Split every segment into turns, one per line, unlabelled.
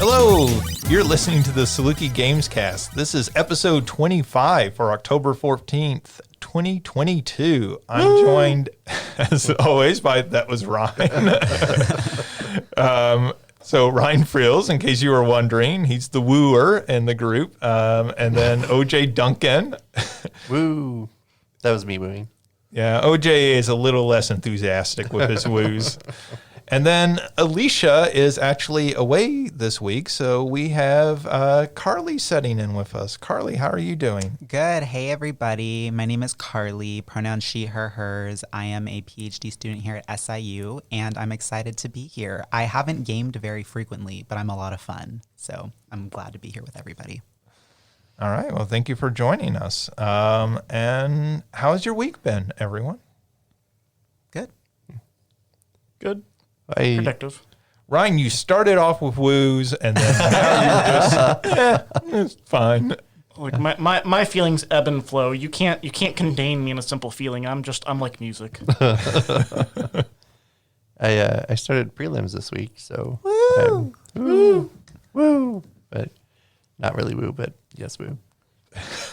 Hello, you're listening to the Saluki Gamescast. This is episode 25 for October 14th, 2022. I'm joined, as always, by, that was Ryan. So Ryan Freels, in case you were wondering, he's the wooer in the group. And then OJ Duncan.
Woo. That was me wooing.
Yeah, OJ is a little less enthusiastic with his woos. And then Alicia is actually away this week, so we have Carli sitting in with us. Carli, how are you doing?
Good. Hey, everybody. My name is Carli, pronouns she, her, hers. I am a PhD student here at SIU, and I'm excited to be here. I haven't gamed very frequently, but I'm a lot of fun, so I'm glad to be here with everybody.
All right. Well, thank you for joining us. And how's your week been, everyone?
Good.
Good. Protective.
Ryan, you started off with woos, and then now you're just, it's fine.
Like my feelings ebb and flow. You can't contain me in a simple feeling. I'm like music.
I started prelims this week, so woo, but not really woo, but yes, woo.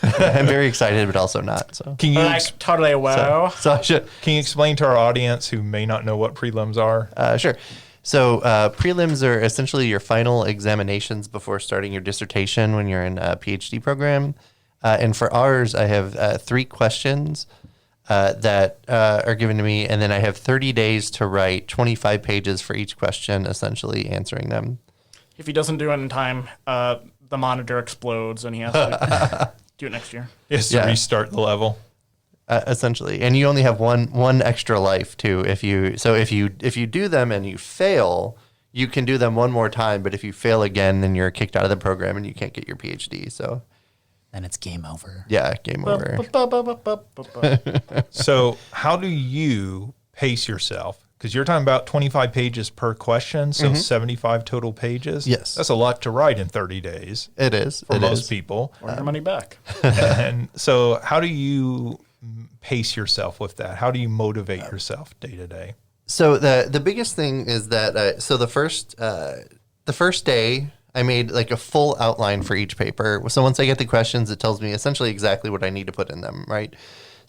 I'm very excited, but also not. So
Can you
Totally wow.
so I should.
can you explain to our audience who may not know what prelims are?
Sure. So prelims are essentially your final examinations before starting your dissertation when you're in a PhD program. And for ours, I have 3 questions that are given to me, and then I have 30 days to write 25 pages for each question, essentially answering them.
If he doesn't do it in time, the monitor explodes and he has to do it next year.
Is to restart the level.
Essentially, and you only have one extra life too. If you do them and you fail, you can do them one more time. But if you fail again, then you're kicked out of the program and you can't get your PhD. So
Then it's game over.
yeah, game over.
So how do you pace yourself? Because you're talking about 25 pages per question, so 75 total pages.
Yes.
That's a lot to write in 30 days
It is
for
it
most
is.
people.
Or your money back.
And so how do you pace yourself with that? How do you motivate yourself day to day?
So the biggest thing is that so the first day I made like a full outline for each paper. So once I get the questions, it tells me essentially exactly what I need to put in them, right?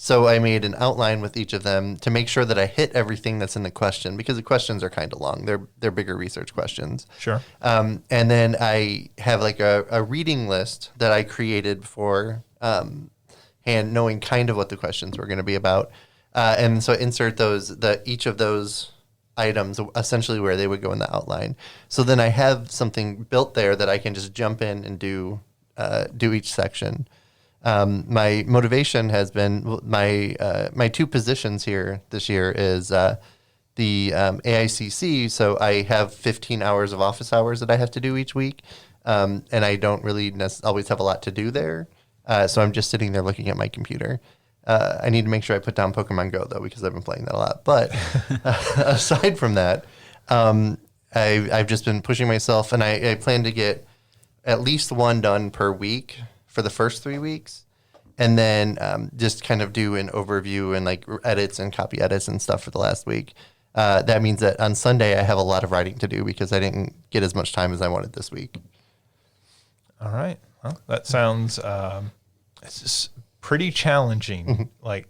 So I made an outline with each of them to make sure that I hit everything that's in the question, because the questions are kind of long. They're bigger research questions.
Sure.
And then I have like a reading list that I created before and knowing kind of what the questions were going to be about. And so I insert each of those items essentially where they would go in the outline. So then I have something built there that I can just jump in and do each section. My motivation has been my 2 positions here this year is the AICC. So I have 15 hours of office hours that I have to do each week, and I don't really always have a lot to do there. So I'm just sitting there looking at my computer. I need to make sure I put down Pokemon Go though, because I've been playing that a lot. But aside from that, I've just been pushing myself, and I plan to get at least 1 done per week for the first 3 weeks, and then just kind of do an overview and like edits and copy edits and stuff for the last week. That means that on Sunday I have a lot of writing to do because I didn't get as much time as I wanted this week.
All right. Well, that sounds it's just pretty challenging. Like,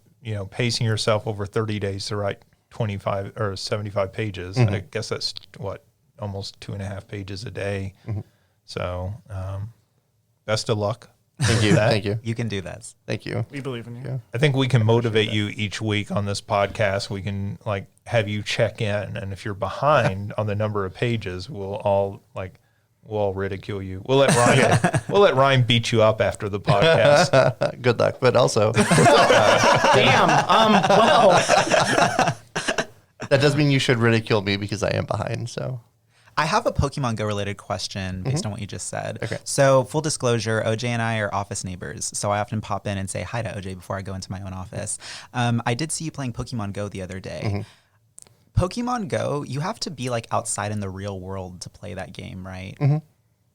pacing yourself over 30 days to write 25 or 75 pages. I guess that's almost 2.5 pages a day. So best of luck.
Thank you. Thank you.
You can do this.
Thank you.
We believe in you.
Yeah.
I think we can motivate you each week on this podcast. We can have you check in, and if you're behind on the number of pages, we'll all ridicule you. We'll let Ryan beat you up after the podcast.
Good luck, but also
Damn. Well.
that does mean you should ridicule me because I am behind. So
I have a Pokemon Go related question based on what you just said.
Okay.
So full disclosure, OJ and I are office neighbors. So I often pop in and say hi to OJ before I go into my own office. I did see you playing Pokemon Go the other day. Pokemon Go, you have to be outside in the real world to play that game, right?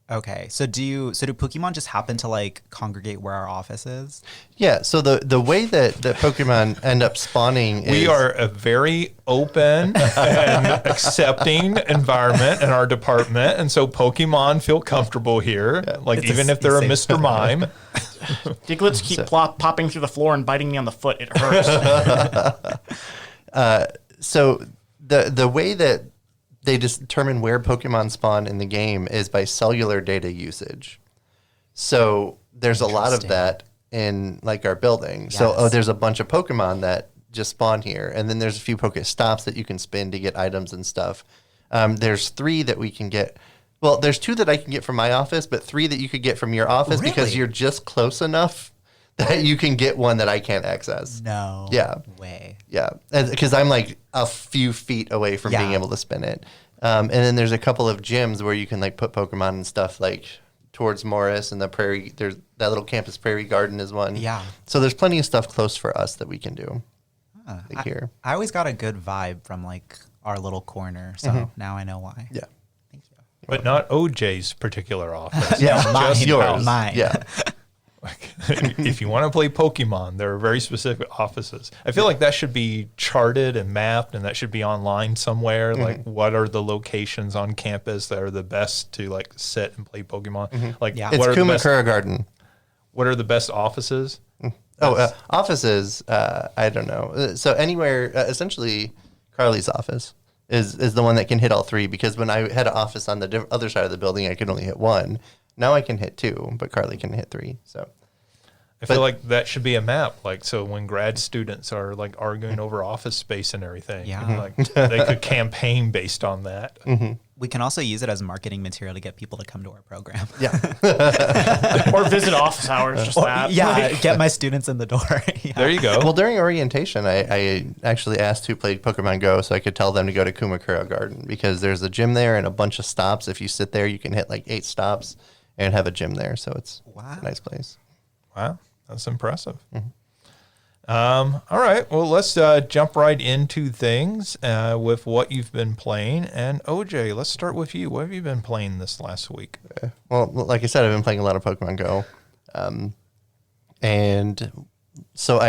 Okay. So do Pokemon just happen to like congregate where our office is?
Yeah, so the way that Pokemon end up spawning is...
We are a very open and accepting environment in our department, and so Pokemon feel comfortable here. Like even if they're a Mr. Mime.
Diglets keep popping through the floor and biting me on the foot. It hurts.
So the way that they determine where Pokemon spawn in the game is by cellular data usage. So there's a lot of that in like our building. Yes. So there's a bunch of Pokemon that just spawn here, and then there's a few Pokestops that you can spin to get items and stuff. There's 3 that we can get. Well, there's 2 that I can get from my office, but 3 that you could get from your office because you're just close enough that you can get one that I can't access.
No way.
Yeah, because I'm like a few feet away from being able to spin it. And then there's a couple of gyms where you can like put Pokemon and stuff like towards Morris and the Prairie. There's that little campus Prairie Garden is one.
Yeah.
So there's plenty of stuff close for us that we can do. Here.
I always got a good vibe from like our little corner, so now I know why.
Yeah.
Thank you.
But not OJ's particular office.
Yeah,
just
yours.
Mine.
Yeah.
If you want to play Pokemon, there are very specific offices. I feel like that should be charted and mapped, and that should be online somewhere. Like, what are the locations on campus that are the best to like sit and play Pokemon? Like,
It's
what are the best,
Kumakura Garden.
what are the best offices?
Offices, I don't know. So anywhere, essentially, Carli's office is the one that can hit all 3, because when I had an office on the other side of the building, I could only hit 1. Now I can hit 2, but Carli can hit 3. So
I feel like that should be a map. Like, so when grad students are like arguing over office space and everything, like they could campaign based on that.
We can also use it as marketing material to get people to come to our program.
yeah.
Or visit office hours, just that.
Yeah, get my students in the door.
There you go.
Well, during orientation, I actually asked who played Pokemon Go so I could tell them to go to Kumakura Garden, because there's a gym there and a bunch of stops. If you sit there, you can hit like 8 stops and have a gym there. So it's a nice place.
Wow, that's impressive. All right, well, let's jump right into things with what you've been playing. And OJ, let's start with you. What have you been playing this last week?
Well, like I said, I've been playing a lot of Pokemon Go. And so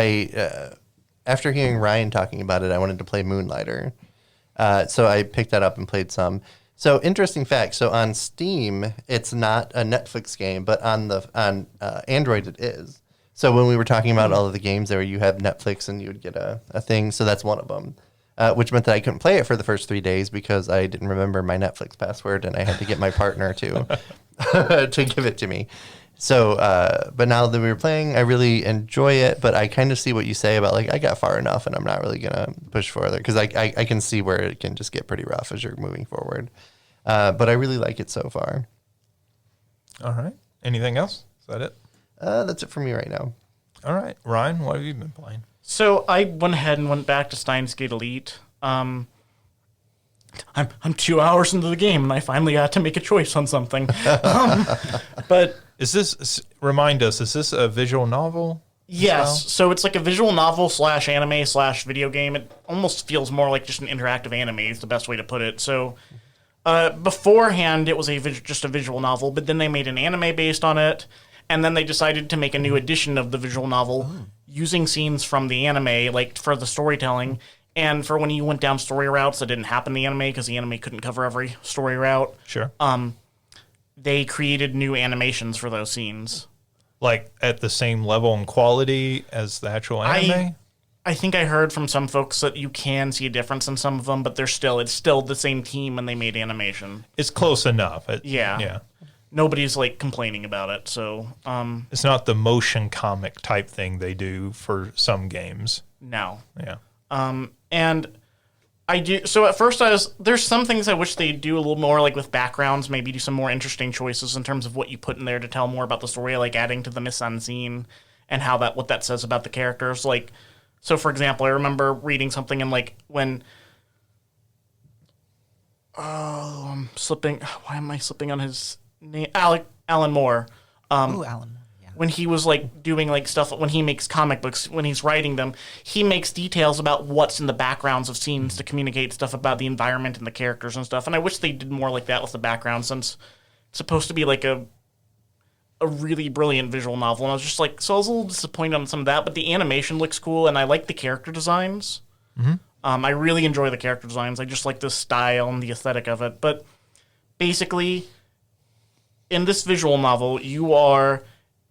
after hearing Ryan talking about it, I wanted to play Moonlighter. So I picked that up and played some. So interesting fact. So on Steam, it's not a Netflix game, but on Android it is. So when we were talking about all of the games there, you have Netflix and you would get a thing. So that's one of them, which meant that I couldn't play it for the first 3 days because I didn't remember my Netflix password and I had to get my partner to give it to me. So, but now that we were playing, I really enjoy it, but I kind of see what you say about like, I got far enough and I'm not really going to push further because I can see where it can just get pretty rough as you're moving forward. But I really like it so far.
All right. Anything else? Is that it?
That's it for me right now.
All right. Ryan, what have you been playing?
So I went ahead and went back to Steins Gate Elite. I'm 2 hours into the game and I finally got to make a choice on something. But
is this, remind us, is this a visual novel?
Yes. So it's like a visual novel / anime / video game. It almost feels more like just an interactive anime is the best way to put it. So beforehand, it was just a visual novel, but then they made an anime based on it. And then they decided to make a new edition of the visual novel using scenes from the anime, like for the storytelling. And for when you went down story routes that didn't happen in the anime because the anime couldn't cover every story route.
Sure.
They created new animations for those scenes.
Like at the same level and quality as the actual anime?
I think I heard from some folks that you can see a difference in some of them, but it's still the same team and they made animation.
It's close enough.
Yeah. Nobody's like complaining about it, so
it's not the motion comic type thing they do for some games.
No.
Yeah.
And I do. So at first there's some things I wish they'd do a little more, like with backgrounds, maybe do some more interesting choices in terms of what you put in there to tell more about the story, like adding to the mise en scene and what that says about the characters. Like, so for example, I remember reading something and like when. Oh, I'm slipping. Why am I slipping on his name? Alan Moore.
Alan Moore. Yeah.
When he was like doing like stuff, when he makes comic books, when he's writing them, he makes details about what's in the backgrounds of scenes to communicate stuff about the environment and the characters and stuff. And I wish they did more like that with the background, since supposed to be like a really brilliant visual novel, and I was just like, so I was a little disappointed on some of that, but the animation looks cool, and I like the character designs. I really enjoy the character designs. I just like the style and the aesthetic of it. But basically, in this visual novel, you are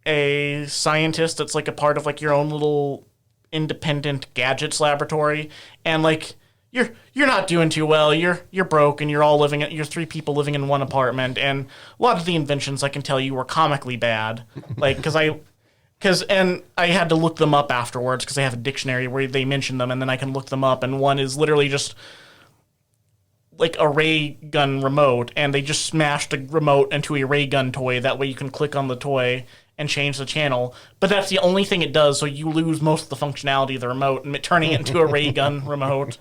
a scientist that's like a part of like your own little independent gadgets laboratory, and like you're not doing too well. You're broke, and you're 3 people living in one apartment, and a lot of the inventions I can tell you were comically bad, like because I had to look them up afterwards because I have a dictionary where they mention them, and then I can look them up, and one is literally just like a ray gun remote, and they just smashed a remote into a ray gun toy. That way you can click on the toy and change the channel. But that's the only thing it does, so you lose most of the functionality of the remote and turning it into a ray gun remote.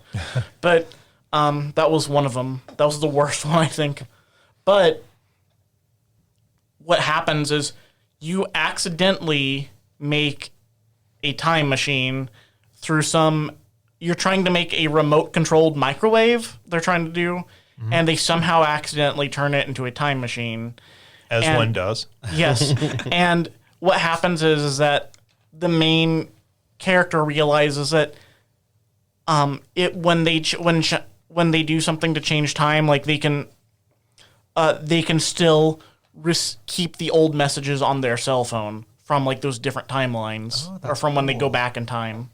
But that was one of them. That was the worst one, I think. But what happens is you accidentally make a time machine through you're trying to make a remote-controlled microwave, they're trying to do, and they somehow accidentally turn it into a time machine.
As one does. Yes.
And what happens is that the main character realizes that when they do something to change time, like they can still keep the old messages on their cell phone from like those different timelines, or from when they go back in time.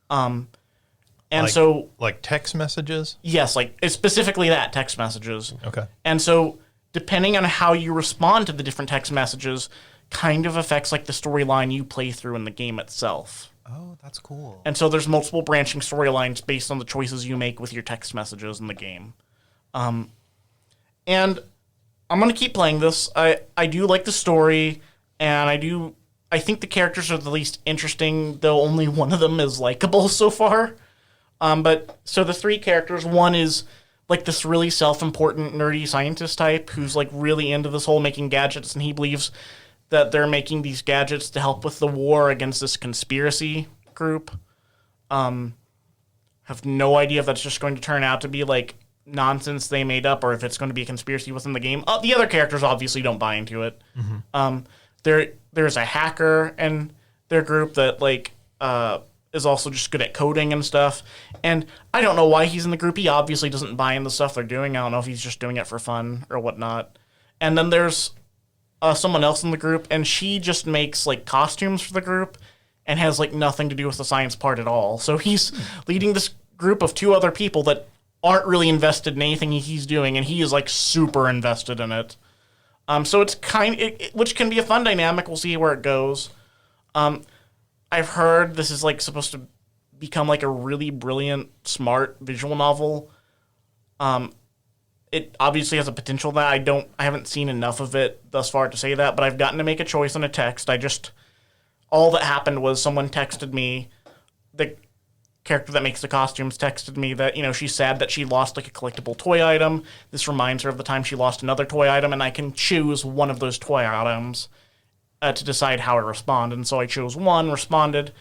And so
like text messages?
Yes, like it's specifically that, text messages.
Okay.
And so depending on how you respond to the different text messages kind of affects like the storyline you play through in the game itself.
Oh, that's cool.
And so there's multiple branching storylines based on the choices you make with your text messages in the game. And I'm going to keep playing this. I do like the story, and I think the characters are the least interesting, though only one of them is likable so far. But so the 3 characters, one is like this really self-important nerdy scientist type who's like really into this whole making gadgets, and he believes that they're making these gadgets to help with the war against this conspiracy group. Have no idea if that's just going to turn out to be like nonsense they made up, or if it's going to be a conspiracy within the game. The other characters obviously don't buy into it. There's a hacker in their group that like is also just good at coding and stuff. And I don't know why he's in the group. He obviously doesn't buy in the stuff they're doing. I don't know if he's just doing it for fun or whatnot. And then there's someone else in the group, and she just makes like costumes for the group and has like nothing to do with the science part at all. So he's leading this group of 2 other people that aren't really invested in anything he's doing, and he is like super invested in it. So it's which can be a fun dynamic. We'll see where it goes. I've heard this is like supposed to become like a really brilliant, smart visual novel. It obviously has a potential that I haven't seen enough of it thus far to say that, but I've gotten to make a choice on a text. All that happened was someone texted me, the character that makes the costumes texted me that, she's sad that she lost like a collectible toy item. This reminds her of the time she lost another toy item, and I can choose one of those toy items to decide how I respond. And so I chose one, responded,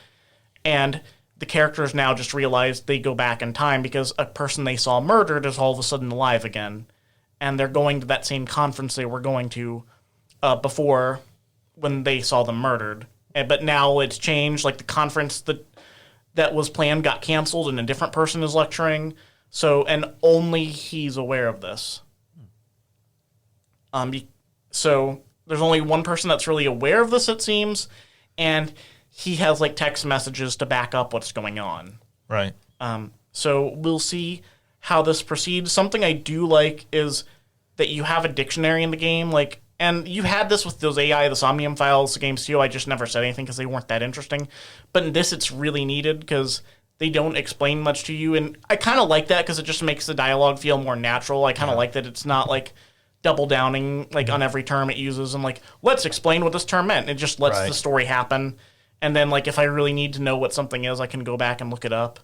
and the characters now just realized they go back in time because a person they saw murdered is all of a sudden alive again. And they're going to that same conference they were going to before when they saw them murdered. But now it's changed. Like the conference that was planned got canceled and a different person is lecturing. So, and only he's aware of this. So there's only one person that's really aware of this, it seems. And he has like text messages to back up what's going on.
Right.
So we'll see how this proceeds. Something I do like is that you have a dictionary in the game, and you had this with those AI, the Somnium Files games too. I just never said anything because they weren't that interesting. But in this, it's really needed because they don't explain much to you, and I kind of like that because it just makes the dialogue feel more natural. I kind of like that it's not like double downing on every term it uses and let's explain what this term meant. It just lets the story happen. And then, if I really need to know what something is, I can go back and look it up.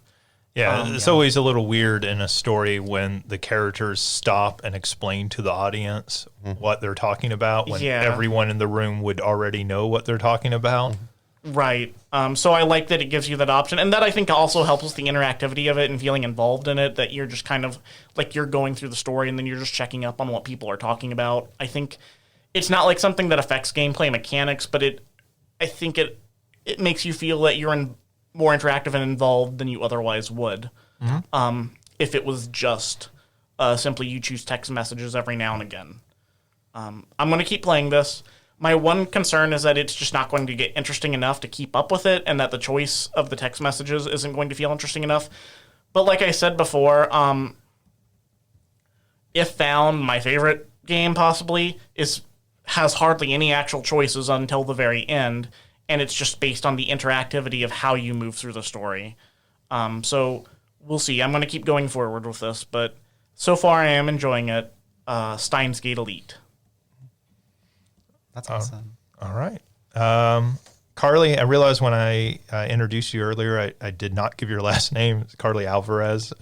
Yeah, it's always a little weird in a story when the characters stop and explain to the audience what they're talking about when everyone in the room would already know what they're talking about.
Right. So I like that it gives you that option. And that, I think, also helps with the interactivity of it and feeling involved in it, that you're just kind of, you're going through the story and then you're just checking up on what people are talking about. I think it's not like something that affects gameplay mechanics, but I think it makes you feel that you're more interactive and involved than you otherwise would. If it was just simply you choose text messages every now and again. I'm going to keep playing this. My one concern is that it's just not going to get interesting enough to keep up with it, and that the choice of the text messages isn't going to feel interesting enough. But like I said before, If Found, my favorite game possibly, has hardly any actual choices until the very end, and it's just based on the interactivity of how you move through the story. So we'll see. I'm going to keep going forward with this, but so far I am enjoying it. Steins Gate Elite.
That's awesome.
All right. Carli, I realized when I introduced you earlier, I did not give your last name. It's Carli Alvarez.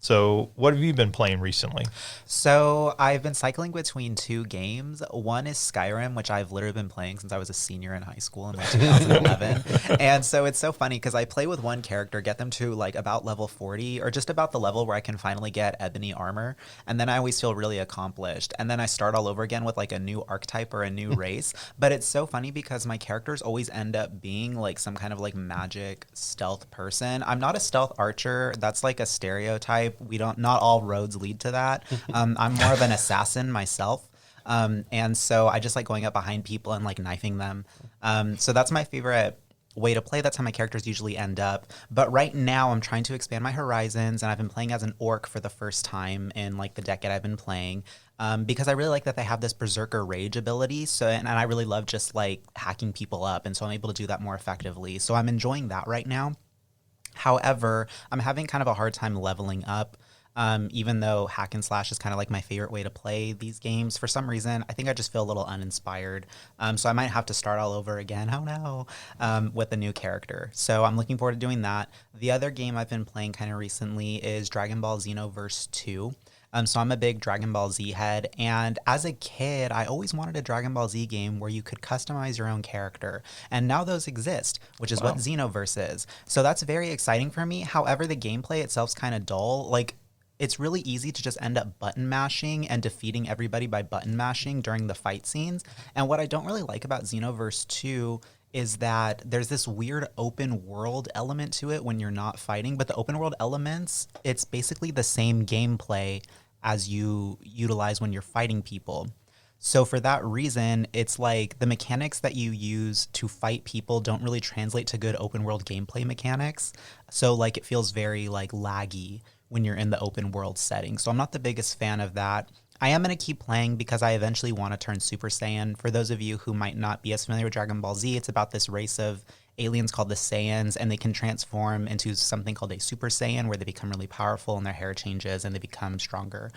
So what have you been playing recently?
So I've been cycling between 2 games. One is Skyrim, which I've literally been playing since I was a senior in high school in like 2011. And so it's so funny because I play with one character, get them to like about level 40 or just about the level where I can finally get ebony armor. And then I always feel really accomplished. And then I start all over again with like a new archetype or a new race. But it's so funny because my characters always end up being like some kind of like magic stealth person. I'm not a stealth archer. That's like a stereotype. Not all roads lead to that. I'm more of an assassin myself. And so I just like going up behind people and like knifing them. So that's my favorite way to play. That's how my characters usually end up. But right now I'm trying to expand my horizons, and I've been playing as an orc for the first time in like the decade I've been playing. Because I really like that they have this berserker rage ability. So, and I really love just like hacking people up. And so I'm able to do that more effectively. So I'm enjoying that right now. However, I'm having kind of a hard time leveling up, even though hack and slash is kind of like my favorite way to play these games. For some reason, I think I just feel a little uninspired. So I might have to start all over again, with a new character. So I'm looking forward to doing that. The other game I've been playing kind of recently is Dragon Ball Xenoverse 2. So I'm a big Dragon Ball Z head, and as a kid, I always wanted a Dragon Ball Z game where you could customize your own character, and now those exist, which is what Xenoverse is. So that's very exciting for me. However, the gameplay itself's kind of dull. Like, it's really easy to just end up button mashing and defeating everybody by button mashing during the fight scenes. And what I don't really like about Xenoverse 2 is that there's this weird open world element to it when you're not fighting, but the open world elements, it's basically the same gameplay as you utilize when you're fighting people. So for that reason, it's like the mechanics that you use to fight people don't really translate to good open world gameplay mechanics. So like it feels very like laggy when you're in the open world setting. So I'm not the biggest fan of that. I am going to keep playing because I eventually want to turn Super Saiyan. For those of you who might not be as familiar with Dragon Ball Z, it's about this race of aliens called the Saiyans, and they can transform into something called a Super Saiyan where they become really powerful and their hair changes and they become stronger.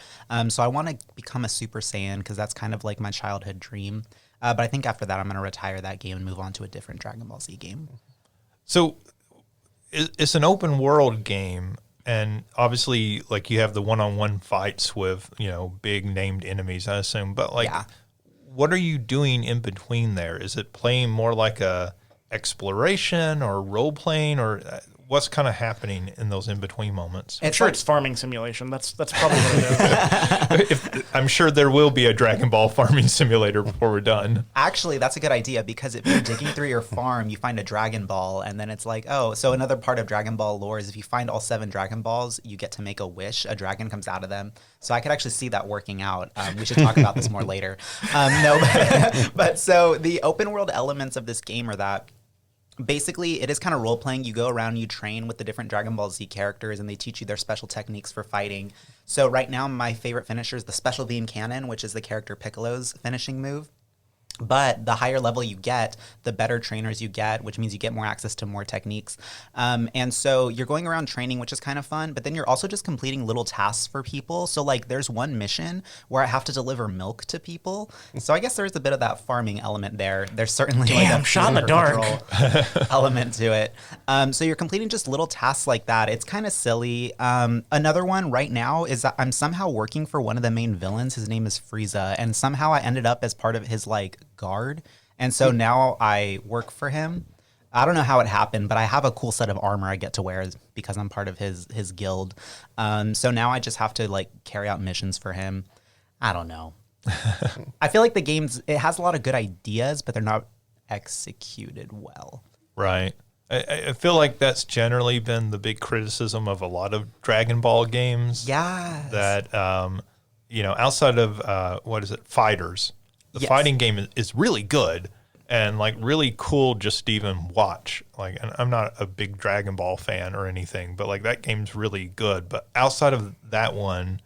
So I want to become a Super Saiyan because that's kind of like my childhood dream. But I think after that, I'm going to retire that game and move on to a different Dragon Ball Z game.
So it's an open world game, and obviously like you have the one-on-one fights with, big named enemies, I assume. But like, what are you doing in between there? Is it playing more like a exploration or role playing, or what's kind of happening in those in between moments?
I'm sure it's farming simulation. That's probably what it is.
I'm sure there will be a Dragon Ball farming simulator before we're done.
Actually, that's a good idea, because if you're digging through your farm, you find a Dragon Ball, and then it's like, oh, so another part of Dragon Ball lore is if you find all 7 Dragon Balls, you get to make a wish. A dragon comes out of them. So I could actually see that working out. We should talk about this more later. But so the open world elements of this game are that basically it is kind of role playing. You go around, you train with the different Dragon Ball Z characters, and they teach you their special techniques for fighting. So right now, my favorite finisher is the Special Beam Cannon, which is the character Piccolo's finishing move. But the higher level you get, the better trainers you get, which means you get more access to more techniques. And so you're going around training, which is kind of fun, but then you're also just completing little tasks for people. So like there's one mission where I have to deliver milk to people. So I guess there's a bit of that farming element there. There's certainly like a
shot in the dark
element to it. So you're completing just little tasks like that. It's kind of silly. Another one right now is that I'm somehow working for one of the main villains. His name is Frieza, and somehow I ended up as part of his like guard, and so now I work for him. I don't know how it happened, but I have a cool set of armor I get to wear because I'm part of his guild. So now I just have to like carry out missions for him. I don't know. I feel like the game's it has a lot of good ideas, but they're not executed well.
Right. I feel like that's generally been the big criticism of a lot of Dragon Ball games.
Yeah.
That, outside of, Fighters, the
Yes.
fighting game is really good and like really cool just to even watch. Like, and I'm not a big Dragon Ball fan or anything, but like that game's really good. But outside of that one,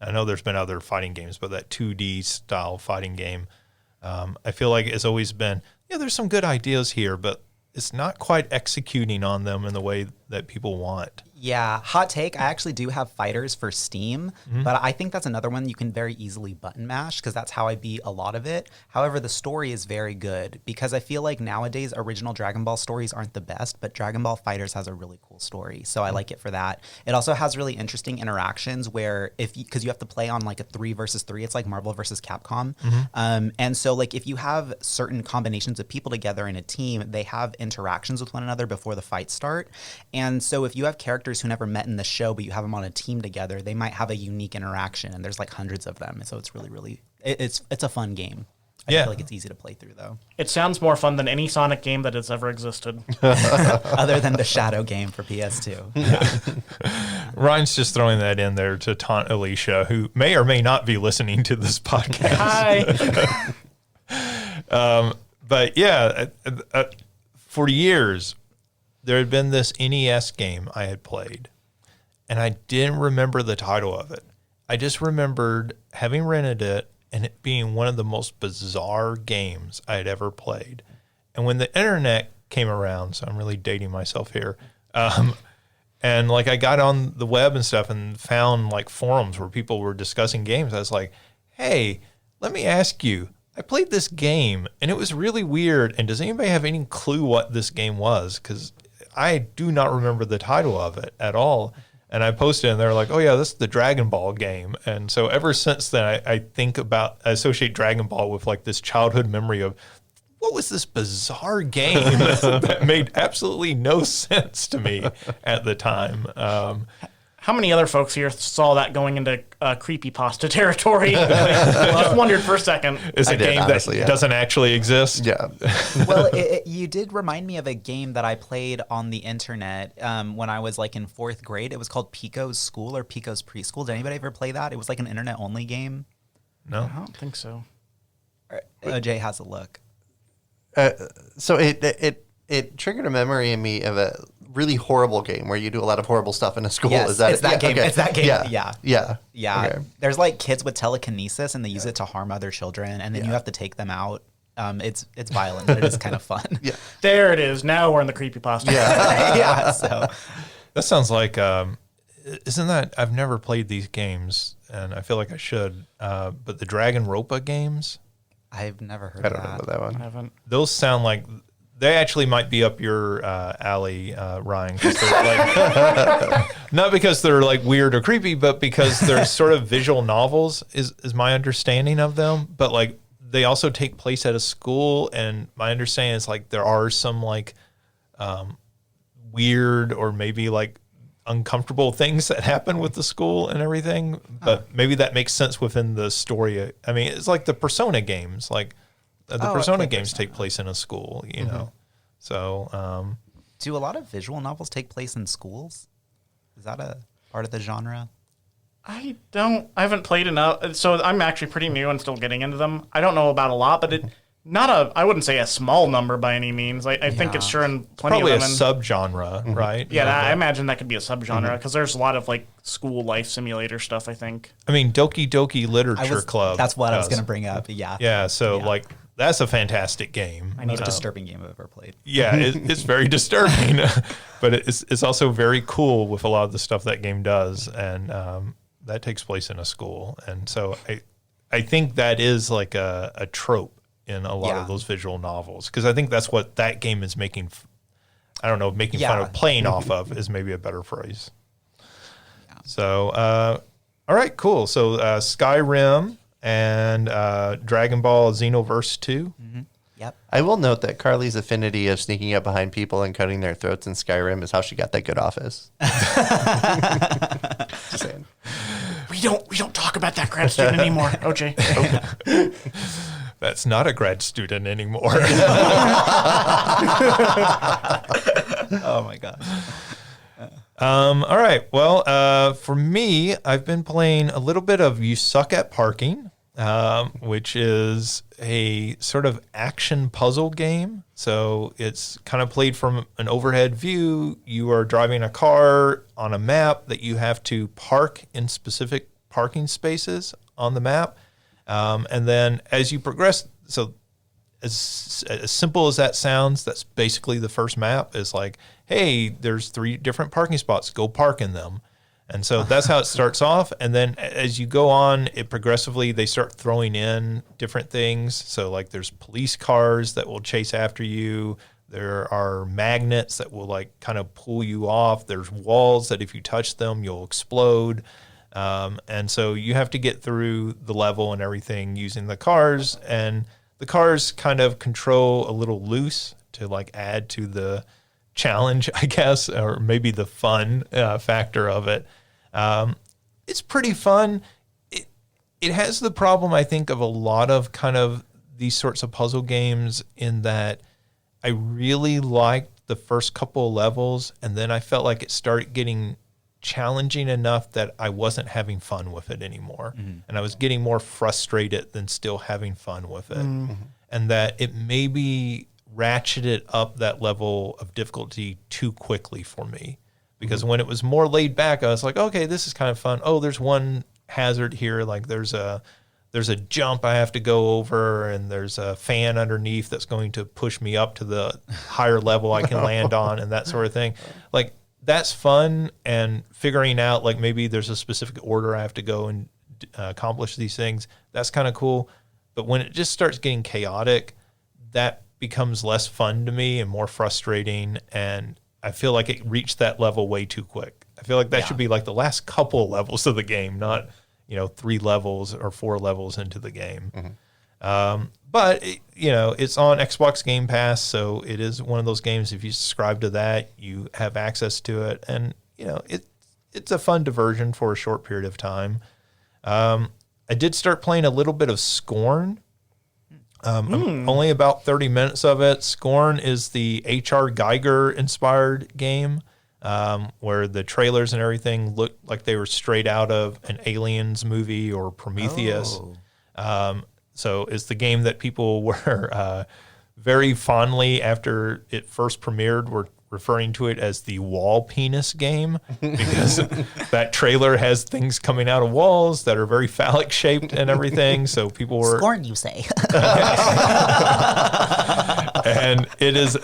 I know there's been other fighting games, but that 2D style fighting game, I feel like it's always been, there's some good ideas here, but it's not quite executing on them in the way that people want.
Yeah, hot take. I actually do have Fighters for Steam, but I think that's another one you can very easily button mash because that's how I beat a lot of it. However, the story is very good because I feel like nowadays original Dragon Ball stories aren't the best, but Dragon Ball Fighters has a really cool story, so I like it for that. It also has really interesting interactions where because you have to play on like a 3 versus 3, it's like Marvel versus Capcom, and so like if you have certain combinations of people together in a team, they have interactions with one another before the fights start, and so if you have characters who never met in the show, but you have them on a team together, they might have a unique interaction, and there's like hundreds of them. So it's really, it's a fun game. I feel like it's easy to play through, though.
It sounds more fun than any Sonic game that has ever existed.
Other than the Shadow game for PS2.
Ryan's just throwing that in there to taunt Alicia, who may or may not be listening to this podcast.
Hi.
But yeah, for years, there had been this NES game I had played, and I didn't remember the title of it. I just remembered having rented it and it being one of the most bizarre games I had ever played. And when the internet came around, so I'm really dating myself here, and like I got on the web and stuff and found like forums where people were discussing games, I was like, hey, let me ask you, I played this game and it was really weird. And does anybody have any clue what this game was? Because I do not remember the title of it at all. And I posted and they're like, oh yeah, this is the Dragon Ball game. And so ever since then, I associate Dragon Ball with like this childhood memory of what was this bizarre game that made absolutely no sense to me at the time.
How many other folks here saw that going into creepypasta territory? Just wondered for a second.
It's a game
honestly,
that doesn't actually exist.
Yeah.
Well, you did remind me of a game that I played on the internet when I was like in 4th grade. It was called Pico's School or Pico's Preschool. Did anybody ever play that? It was like an internet-only game.
No.
I don't think so.
Jay has a look.
So it triggered a memory in me of a really horrible game where you do a lot of horrible stuff in a school.
Yes,
Is that
it's that game.
Okay.
It's that game.
Yeah.
Okay. There's like kids with telekinesis and they use it to harm other children, and then you have to take them out. It's violent, but it is kind of fun.
Yeah.
There it is. Now we're in the creepypasta.
Yeah. So
That sounds like, isn't that, I've never played these games and I feel like I should, but the Dragon Ropa games,
I've never heard
I
of
don't know
that.
about that one.
I haven't.
those sound like, they actually might be up your alley, Ryan. 'Cause they're like, not because they're like weird or creepy, but because they're sort of visual novels is my understanding of them. But like they also take place at a school, and my understanding is like there are some like weird or maybe like uncomfortable things that happen with the school and everything. But maybe that makes sense within the story. I mean, it's like the Persona games, like. The Persona games take place in a school, you know. So,
Do a lot of visual novels take place in schools? Is that a part of the genre?
I haven't played enough. So I'm actually pretty new and still getting into them. I don't know about a lot, but I wouldn't say a small number by any means. I think it's sure in plenty
probably
of
a
them.
subgenre, right?
Yeah, I imagine that could be a subgenre because there's a lot of like school life simulator stuff, I think.
I mean, Doki Doki Literature Club.
That's what I was
does.
going to bring up. Yeah.
Yeah, so like that's a fantastic game.
Most disturbing game I've ever played.
Yeah, it's very disturbing, but it's also very cool with a lot of the stuff that game does, and that takes place in a school, and so I think that is like a trope in a lot of those visual novels, because I think that's what that game is making. I don't know, making fun of, playing off of is maybe a better phrase. Yeah. So, all right, cool. So Skyrim and Dragon Ball Xenoverse 2.
Mm-hmm. Yep.
I will note that Carli's affinity of sneaking up behind people and cutting their throats in Skyrim is how she got that good office. Just saying.
We don't talk about that grad student anymore, OJ.
That's not a grad student anymore.
Oh my god.
All right. Well, for me, I've been playing a little bit of You Suck at Parking, which is a sort of action puzzle game. So it's kind of played from an overhead view. You are driving a car on a map that you have to park in specific parking spaces on the map. And then as you progress, so as simple as that sounds, that's basically the first map is like, hey, there's 3 different parking spots, go park in them. And so that's how it starts off. And then as you go on, it progressively, they start throwing in different things. So like there's police cars that will chase after you. There are magnets that will like kind of pull you off. There's walls that if you touch them, you'll explode. And so you have to get through the level and everything using the cars. And the cars kind of control a little loose to like add to the challenge, I guess, or maybe the fun factor of it. It's pretty fun. It has the problem, I think, of a lot of kind of these sorts of puzzle games in that I really liked the first couple of levels, and then I felt like it started getting challenging enough that I wasn't having fun with it anymore. Mm-hmm. And I was getting more frustrated than still having fun with it. Mm-hmm. And that it maybe ratcheted up that level of difficulty too quickly for me. Because when it was more laid back, I was like, okay, this is kind of fun. Oh, there's one hazard here. Like there's a jump I have to go over, and there's a fan underneath that's going to push me up to the higher level I can land on, and that sort of thing. Like that's fun, and figuring out like maybe there's a specific order I have to go and accomplish these things. That's kind of cool. But when it just starts getting chaotic, that becomes less fun to me and more frustrating, and I feel like it reached that level way too quick. I feel like that should be like the last couple of levels of the game, not 3 levels or 4 levels into the game. Mm-hmm. But it's on Xbox Game Pass, so it is one of those games. If you subscribe to that, you have access to it, and it's a fun diversion for a short period of time. I did start playing a little bit of Scorn. I'm only about 30 minutes of it. Scorn is the H.R. Geiger inspired game, where the trailers and everything looked like they were straight out of an Aliens movie or Prometheus. So it's the game that people were very fondly, after it first premiered, were referring to it as the wall penis game, because that trailer has things coming out of walls that are very phallic shaped and everything. So people were
Scorn, you say.
And it is,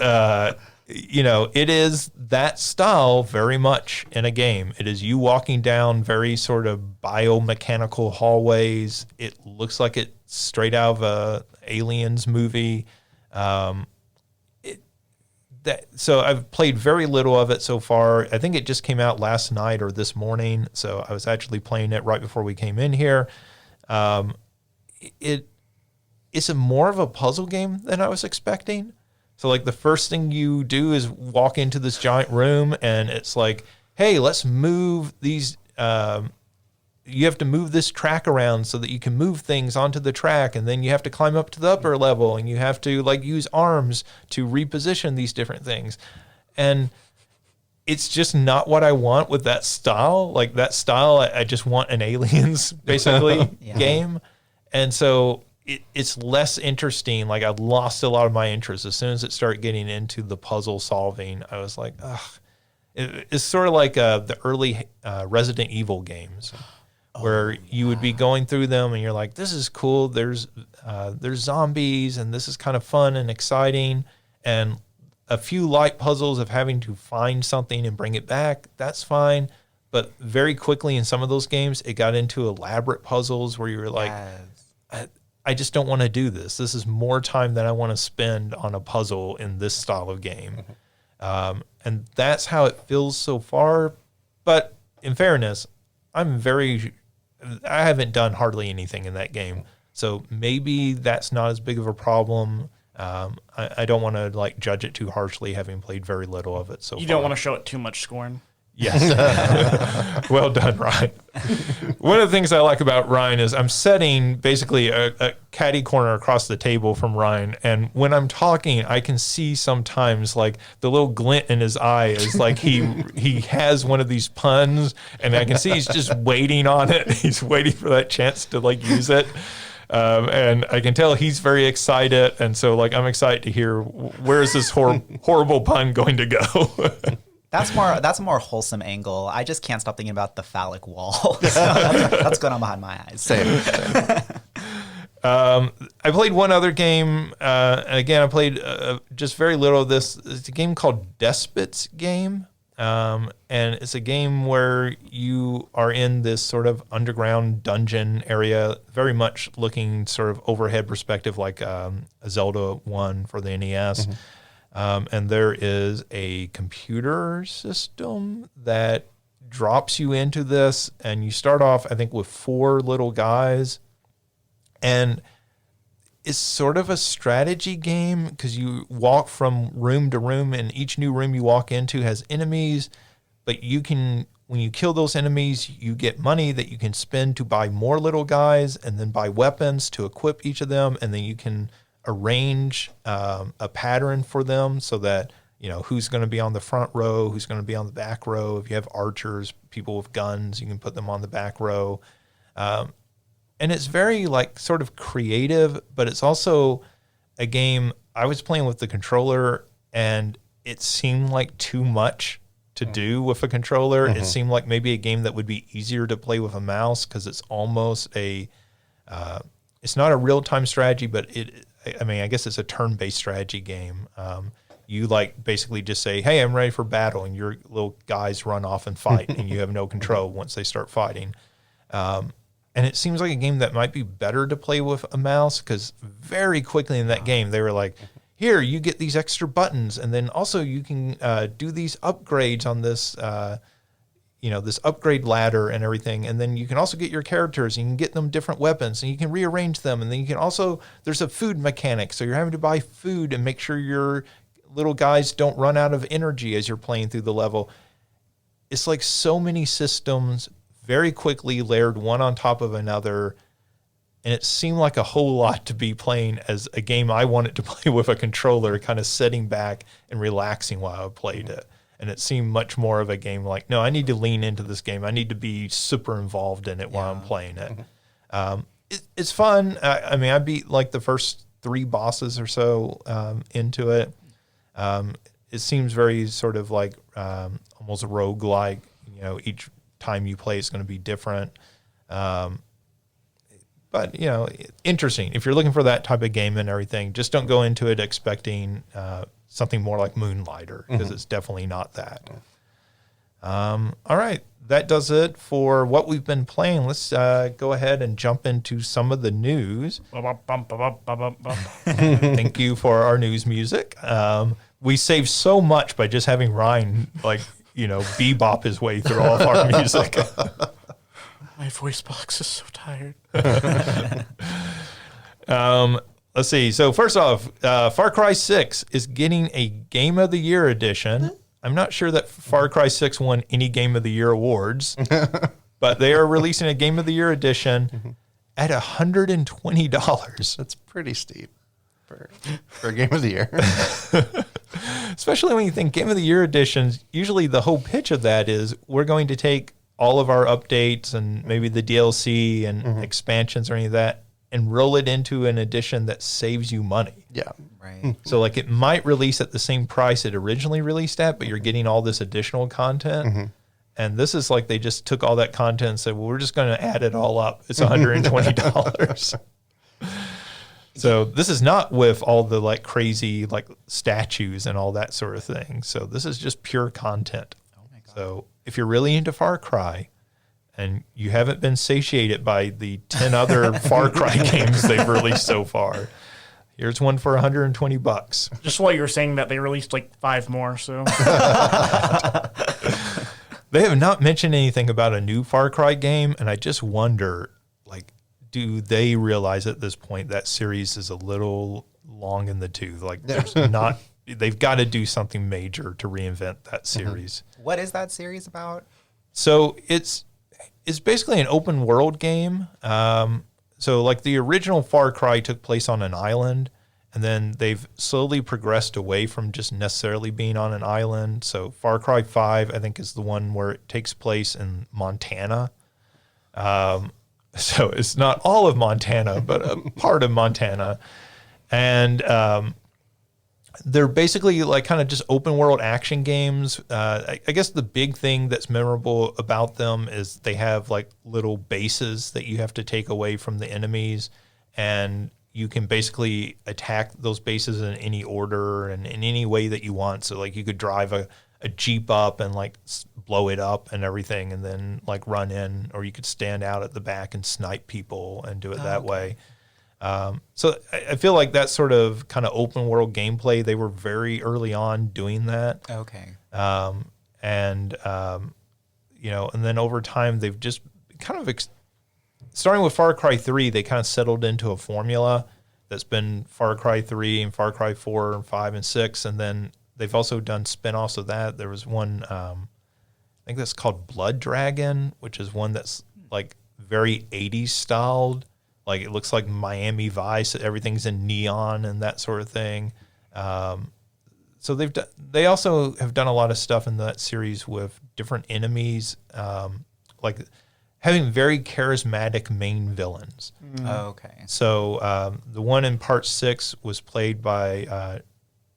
it is that style very much in a game. It is you walking down very sort of biomechanical hallways. It looks like it's straight out of a Aliens movie. So I've played very little of it so far. I think it just came out last night or this morning, so I was actually playing it right before we came in here. It's more of a puzzle game than I was expecting. So like the first thing you do is walk into this giant room, and it's like, hey, let's move these. You have to move this track around so that you can move things onto the track, and then you have to climb up to the upper level, and you have to like use arms to reposition these different things. And it's just not what I want with that style. Like that style, I just want an Aliens basically game. And so it's less interesting. Like I lost a lot of my interest as soon as it started getting into the puzzle solving. I was like, ugh. It's sort of like the early Resident Evil games, where you would be going through them and you're like, this is cool. There's zombies, and this is kind of fun and exciting. And a few light puzzles of having to find something and bring it back, that's fine. But very quickly in some of those games, it got into elaborate puzzles where you were like, I just don't want to do this. This is more time than I want to spend on a puzzle in this style of game. And that's how it feels so far. But in fairness, I haven't done hardly anything in that game. So maybe that's not as big of a problem. I don't want to like judge it too harshly, having played very little of it so far.
You don't want to show it too much Scorn.
Yes. Well done, Ryan. One of the things I like about Ryan is I'm setting basically a catty corner across the table from Ryan. And when I'm talking, I can see sometimes like the little glint in his eye is like he has one of these puns, and I can see he's just waiting on it. He's waiting for that chance to like use it. And I can tell he's very excited. And so like I'm excited to hear where is this horrible pun going to go?
That's a more wholesome angle. I just can't stop thinking about the phallic wall. So that's going on behind my eyes.
Same.
I played one other game. And again, I played just very little of this. It's a game called Despots Game. And it's a game where you are in this sort of underground dungeon area, very much looking sort of overhead perspective like a Zelda one for the NES. And there is a computer system that drops you into this, and you start off, I think, with 4 little guys. And it's sort of a strategy game because you walk from room to room, and each new room you walk into has enemies. But you can, when you kill those enemies, you get money that you can spend to buy more little guys and then buy weapons to equip each of them. And then you can arrange a pattern for them so that, you know, who's going to be on the front row, who's going to be on the back row. If you have archers, people with guns, you can put them on the back row. And it's very like sort of creative, but it's also a game. I was playing with the controller and it seemed like too much to do with a controller. It seemed like maybe a game that would be easier to play with a mouse because it's almost it's not a real-time strategy, but I guess it's a turn-based strategy game. You like basically just say, hey, I'm ready for battle, and your little guys run off and fight, and you have no control once they start fighting. And it seems like a game that might be better to play with a mouse because very quickly in that game, they were like, here, you get these extra buttons, and then also you can do these upgrades on this this upgrade ladder and everything. And then you can also get your characters and you can get them different weapons and you can rearrange them. And then you can also, there's a food mechanic. So you're having to buy food and make sure your little guys don't run out of energy as you're playing through the level. It's like so many systems very quickly layered one on top of another. And it seemed like a whole lot to be playing as a game I wanted to play with a controller, kind of sitting back and relaxing while I played it. And it seemed much more of a game like, no, I need to lean into this game. I need to be super involved in it while I'm playing it. It's fun. I beat like the first 3 bosses or so into it. It seems very sort of like almost a roguelike. You know, each time you play is going to be different. But, you know, interesting. If you're looking for that type of game and everything, just don't go into it expecting something more like Moonlighter, because it's definitely not that. All right. That does it for what we've been playing. Let's go ahead and jump into some of the news. Thank you for our news music. We save so much by just having Ryan, bebop his way through all of our music.
My voice box is so tired.
Let's see. So first off, Far Cry 6 is getting a Game of the Year edition. I'm not sure that Far Cry 6 won any Game of the Year awards, but they are releasing a Game of the Year edition at $120.
That's pretty steep for a Game of the Year.
Especially when you think Game of the Year editions, usually the whole pitch of that is we're going to take all of our updates and maybe the DLC and expansions or any of that and roll it into an edition that saves you money.
Yeah.
Right.
So like it might release at the same price it originally released at, but you're getting all this additional content. And this is like they just took all that content and said, well, we're just going to add it all up. It's $120. So this is not with all the like crazy like statues and all that sort of thing. So this is just pure content. Oh my God. So if you're really into Far Cry and you haven't been satiated by the 10 other Far Cry games they've released so far, here's one for $120.
Just while you were saying that, they released like 5 more, so.
They have not mentioned anything about a new Far Cry game, and I just wonder, like, do they realize at this point that series is a little long in the tooth? Like, there's not they've got to do something major to reinvent that series.
What is that series about?
So it's basically an open world game. So like the original Far Cry took place on an island, and then they've slowly progressed away from just necessarily being on an island. So Far Cry 5, I think, is the one where it takes place in Montana. So it's not all of Montana, but a part of Montana. And they're basically like kind of just open world action games. I guess the big thing that's memorable about them is they have like little bases that you have to take away from the enemies, and you can basically attack those bases in any order and in any way that you want. So like you could drive a Jeep up and like blow it up and everything, and then like run in, or you could stand out at the back and snipe people and do it that way. So I feel like that sort of kind of open world gameplay, they were very early on doing that.
Okay.
And then over time, they've just kind of, starting with Far Cry 3, they kind of settled into a formula that's been Far Cry 3 and Far Cry 4 and 5 and 6. And then they've also done spin-offs of that. There was one, I think that's called Blood Dragon, which is one that's like very 80s styled. Like it looks like Miami Vice. Everything's in neon and that sort of thing. So they also have done a lot of stuff in that series with different enemies, like having very charismatic main villains.
Oh, okay.
So the one in Part 6 was played by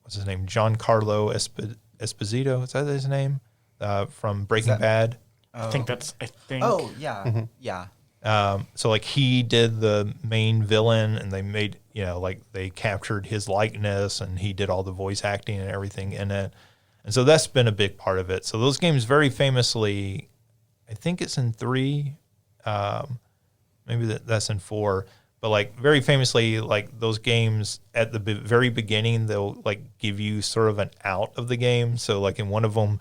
what's his name, Giancarlo Esposito. Is that his name? From Breaking Bad.
I think.
Oh, yeah. Yeah.
So like he did the main villain, and they made, like they captured his likeness, and he did all the voice acting and everything in it. And so that's been a big part of it. So those games very famously, I think it's in 3, maybe that's in 4, but like very famously, like those games at the very beginning, they'll like give you sort of an out of the game. So like in one of them,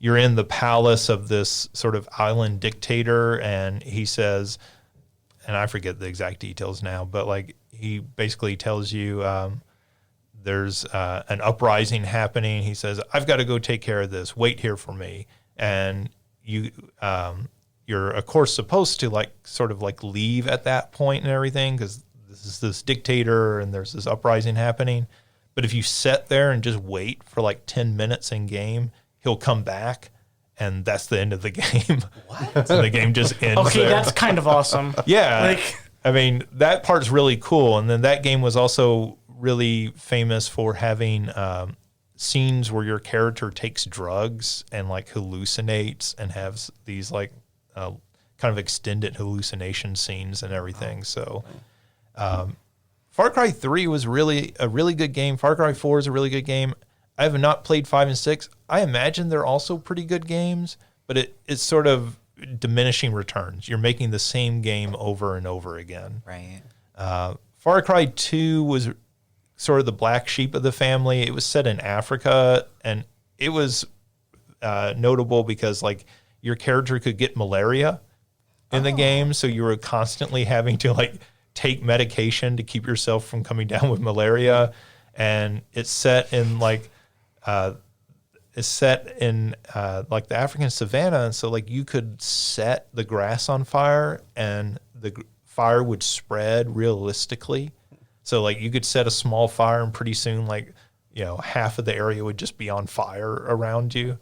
you're in the palace of this sort of island dictator, and he says, and I forget the exact details now, but like he basically tells you there's an uprising happening. He says, I've got to go take care of this. Wait here for me. And you're of course supposed to like sort of like leave at that point and everything, because this is this dictator and there's this uprising happening. But if you sit there and just wait for like 10 minutes in game, he'll come back, and that's the end of the game. What? So the game just ends.
Okay,
there.
That's kind of awesome.
Yeah. I mean, that part's really cool. And then that game was also really famous for having scenes where your character takes drugs and like hallucinates and has these like kind of extended hallucination scenes and everything. So Far Cry 3 was really a really good game. Far Cry 4 is a really good game. I have not played 5 and 6. I imagine they're also pretty good games, but it's sort of diminishing returns. You're making the same game over and over again.
Right.
Far Cry 2 was sort of the black sheep of the family. It was set in Africa, and it was notable because like your character could get malaria in the game, so you were constantly having to like take medication to keep yourself from coming down with malaria. And it's set in like the African savannah, and so like you could set the grass on fire and the fire would spread realistically. So like you could set a small fire and pretty soon like half of the area would just be on fire around you.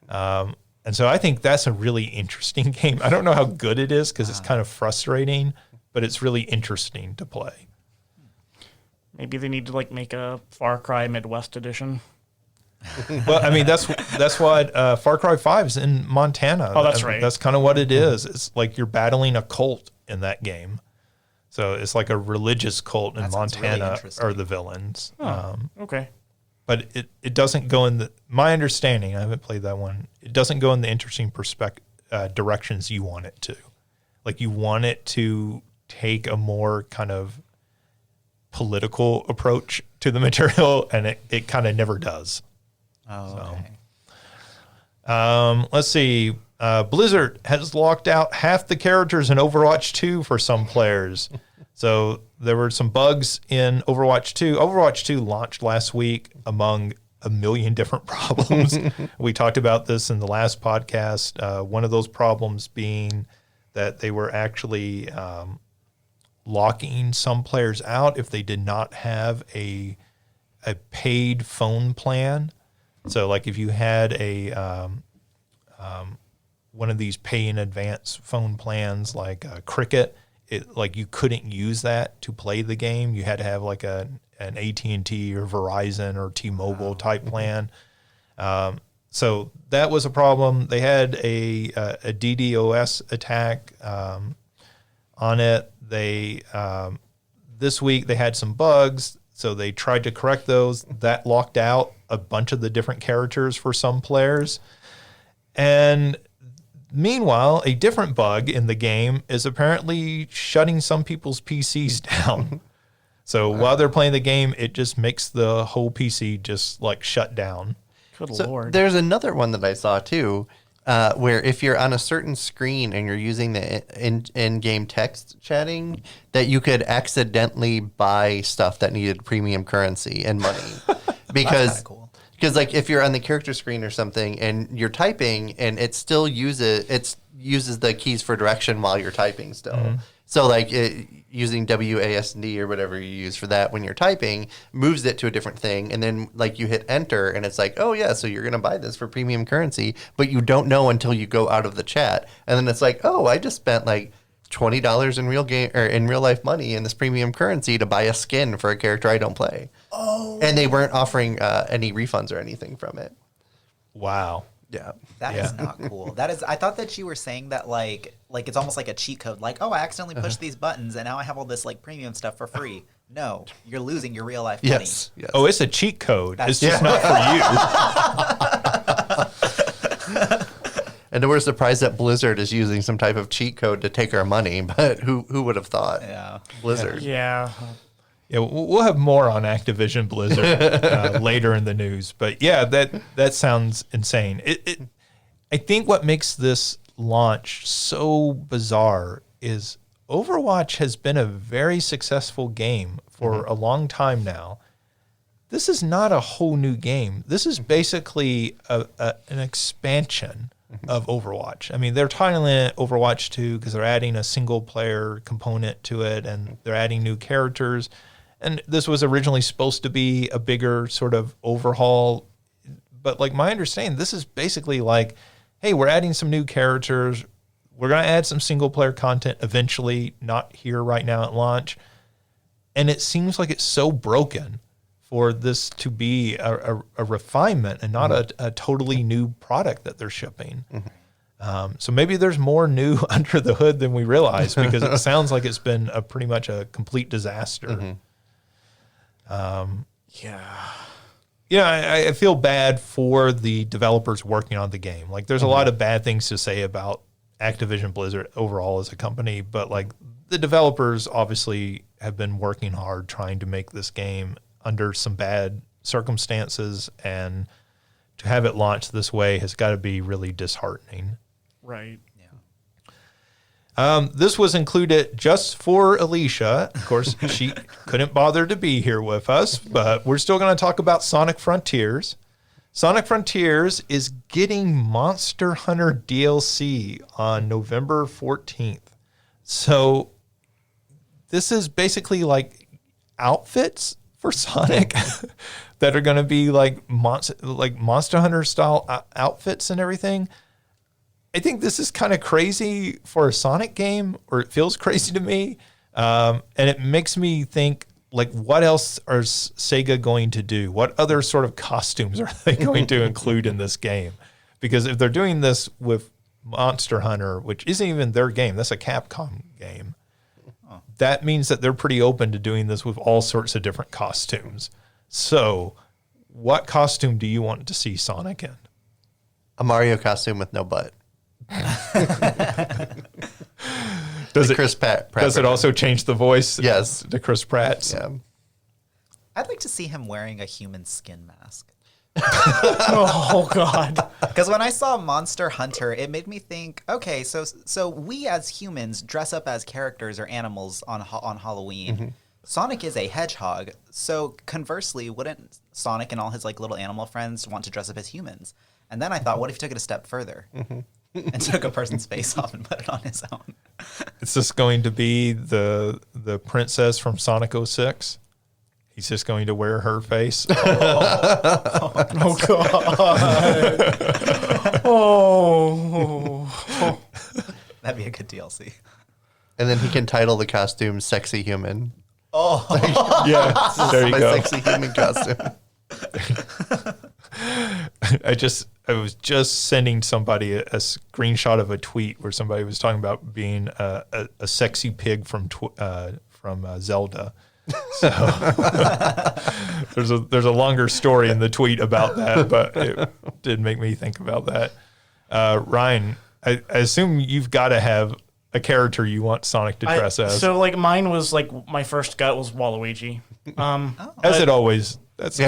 And so I think that's a really interesting game. I don't know how good it is because it's kind of frustrating, but it's really interesting to play.
Maybe they need to like make a Far Cry Midwest edition.
Well, I mean, that's what Far Cry 5 is in Montana.
Oh, that's right.
That's kind of what it is. It's like you're battling a cult in that game. So it's like a religious cult in Montana are the villains.
Okay.
But it doesn't go in my understanding, I haven't played that one, it doesn't go in the interesting directions you want it to. Like you want it to take a more kind of political approach to the material, and it kind of never does.
Oh, okay.
Let's see. Blizzard has locked out half the characters in Overwatch 2 for some players. So there were some bugs in Overwatch 2. Overwatch 2 launched last week among a million different problems. We talked about this in the last podcast. One of those problems being that they were actually locking some players out if they did not have a paid phone plan. So, like, if you had a one of these pay in advance phone plans, like Cricket, like you couldn't use that to play the game. You had to have like an AT&T or Verizon or T-Mobile type plan. So that was a problem. They had a DDoS attack on it. They this week they had some bugs, so they tried to correct those. That locked out a bunch of the different characters for some players. And meanwhile, a different bug in the game is apparently shutting some people's PCs down. So while they're playing the game, it just makes the whole PC just like shut down.
Good
So
Lord.
there's another one that I saw too, where if you're on a certain screen and you're using the in-game text chatting, that you could accidentally buy stuff that needed premium currency and money. Because
cool.
Because like if you're on the character screen or something and you're typing and it still uses the keys for direction while you're typing still. Mm-hmm. So like using WASD or whatever you use for that when you're typing moves it to a different thing, and then like you hit enter and it's like, oh yeah, so you're gonna buy this for premium currency, but you don't know until you go out of the chat, and then it's like, oh, I just spent like $20 in real game or in real life money in this premium currency to buy a skin for a character I don't play. Oh, and they weren't offering any refunds or anything from it.
Wow.
Yeah,
that is not cool. That is. I thought that you were saying that like it's almost like a cheat code. Like, oh, I accidentally pushed these buttons and now I have all this like premium stuff for free. No, you're losing your real life money.
Yes.
Oh, it's a cheat code. It's just not for you.
And we're surprised that Blizzard is using some type of cheat code to take our money, but who would have thought?
Yeah.
Blizzard.
Yeah.
Yeah, we'll have more on Activision Blizzard later in the news. But yeah, that sounds insane. I think what makes this launch so bizarre is Overwatch has been a very successful game for a long time now. This is not a whole new game. This is basically an expansion of Overwatch. I mean, they're titling it Overwatch 2 because they're adding a single-player component to it, and they're adding new characters. And this was originally supposed to be a bigger sort of overhaul. But like my understanding, this is basically like, hey, we're adding some new characters. We're going to add some single-player content eventually, not here right now at launch. And it seems like it's so broken for this to be a refinement and not a totally new product that they're shipping. So maybe there's more new under the hood than we realize, because it sounds like it's been pretty much a complete disaster. I feel bad for the developers working on the game. Like, there's a lot of bad things to say about Activision Blizzard overall as a company, but like the developers obviously have been working hard trying to make this game under some bad circumstances, and to have it launched this way has got to be really disheartening.
Right.
This was included just for Alicia. Of course, she couldn't bother to be here with us, but we're still going to talk about Sonic Frontiers. Sonic Frontiers is getting Monster Hunter DLC on November 14th. So this is basically like outfits for Sonic that are going to be like Monster Hunter style outfits and everything. I think this is kind of crazy for a Sonic game, or it feels crazy to me. And it makes me think, like, what else are Sega going to do? What other sort of costumes are they going to include in this game? Because if they're doing this with Monster Hunter, which isn't even their game, that's a Capcom game, that means that they're pretty open to doing this with all sorts of different costumes. So what costume do you want to see Sonic in?
A Mario costume with no butt.
Does
Chris Pratt
does it also change the voice?
Yes.
To Chris Pratt's?
Yeah.
I'd like to see him wearing a human skin mask.
Oh God.
Because when I saw Monster Hunter, it made me think, okay, so we as humans dress up as characters or animals on Halloween. Sonic is a hedgehog, so conversely, wouldn't Sonic and all his like little animal friends want to dress up as humans? And then I thought, what if he took it a step further and took a person's face off and put it on his own?
Is this going to be the princess from Sonic 06? He's just going to wear her face.
Oh God! Oh.
That'd be a good DLC.
And then he can title the costume "Sexy Human."
Oh,
Yeah, there you
My
go.
sexy human costume.
I was just sending somebody a screenshot of a tweet where somebody was talking about being a sexy pig from Zelda. So there's a longer story in the tweet about that, but it did make me think about that. Ryan, I assume you've got to have a character you want Sonic to dress as.
So like mine was like my first gut was Waluigi.
As it always, that's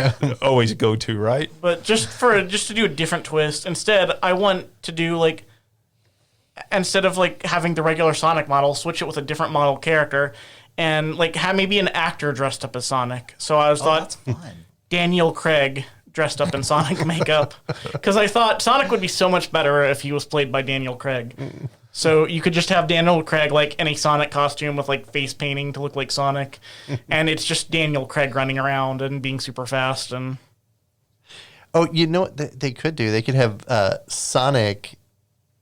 always go to, right?
But just to do a different twist, instead I want to do like, instead of like having the regular Sonic model, switch it with a different model character, and like have maybe an actor dressed up as Sonic. So I thought
that's fun.
Daniel Craig dressed up in Sonic makeup, because I thought Sonic would be so much better if he was played by Daniel Craig. So you could just have Daniel Craig like in a Sonic costume with like face painting to look like Sonic, and it's just Daniel Craig running around and being super fast. And
Oh, you know what they could do? They could have Sonic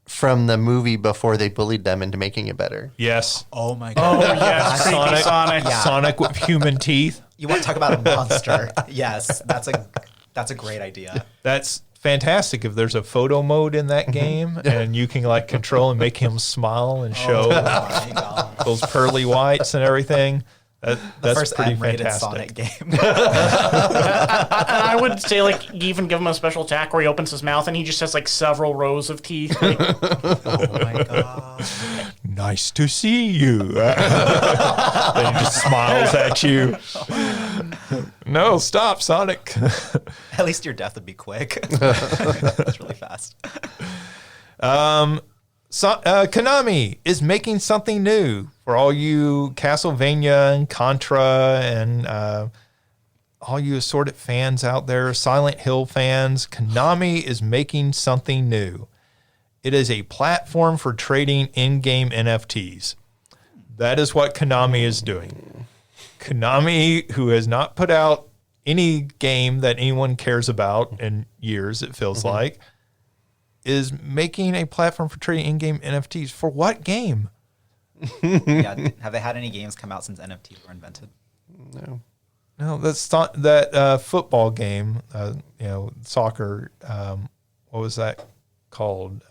from the movie before they bullied them into making it better.
Yes.
Oh my god.
oh yes, creepy Sonic.
Yeah.
Sonic with human teeth.
You want to talk about a monster? Yes, that's a great idea.
That's fantastic if there's a photo mode in that game and you can like control and make him smile and show
Oh my god.
those pearly whites and everything. That's
First
pretty
M-rated
fantastic.
Sonic game.
And I would say like you even give him a special attack where he opens his mouth and he just has like several rows of teeth. Like,
Oh my god.
Nice to see you. Then he just smiles at you. No, stop, Sonic.
At least your death would be quick. That's really fast.
Konami is making something new for all you Castlevania and Contra and all you assorted fans out there, Silent Hill fans. Konami is making something new. It is a platform for trading in-game NFTs. That is what Konami is doing. Konami, who has not put out any game that anyone cares about in years, it feels like, is making a platform for trading in-game NFTs. For what game?
Yeah, have they had any games come out since NFTs were invented?
No.
That's not that football game. Soccer. What was that called?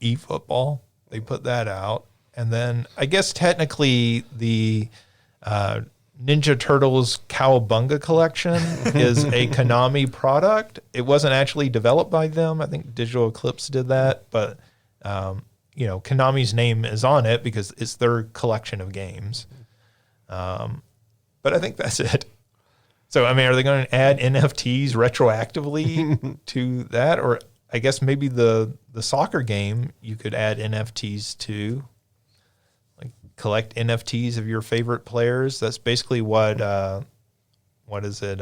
eFootball. They put that out, and then I guess technically the Ninja Turtles Cowabunga collection is a Konami product. It wasn't actually developed by them. I think Digital Eclipse did that, but Konami's name is on it because it's their collection of games. But I think that's it. So, I mean, are they going to add NFTs retroactively to that? Or I guess maybe the soccer game you could add NFTs to. Collect NFTs of your favorite players. That's basically what is it?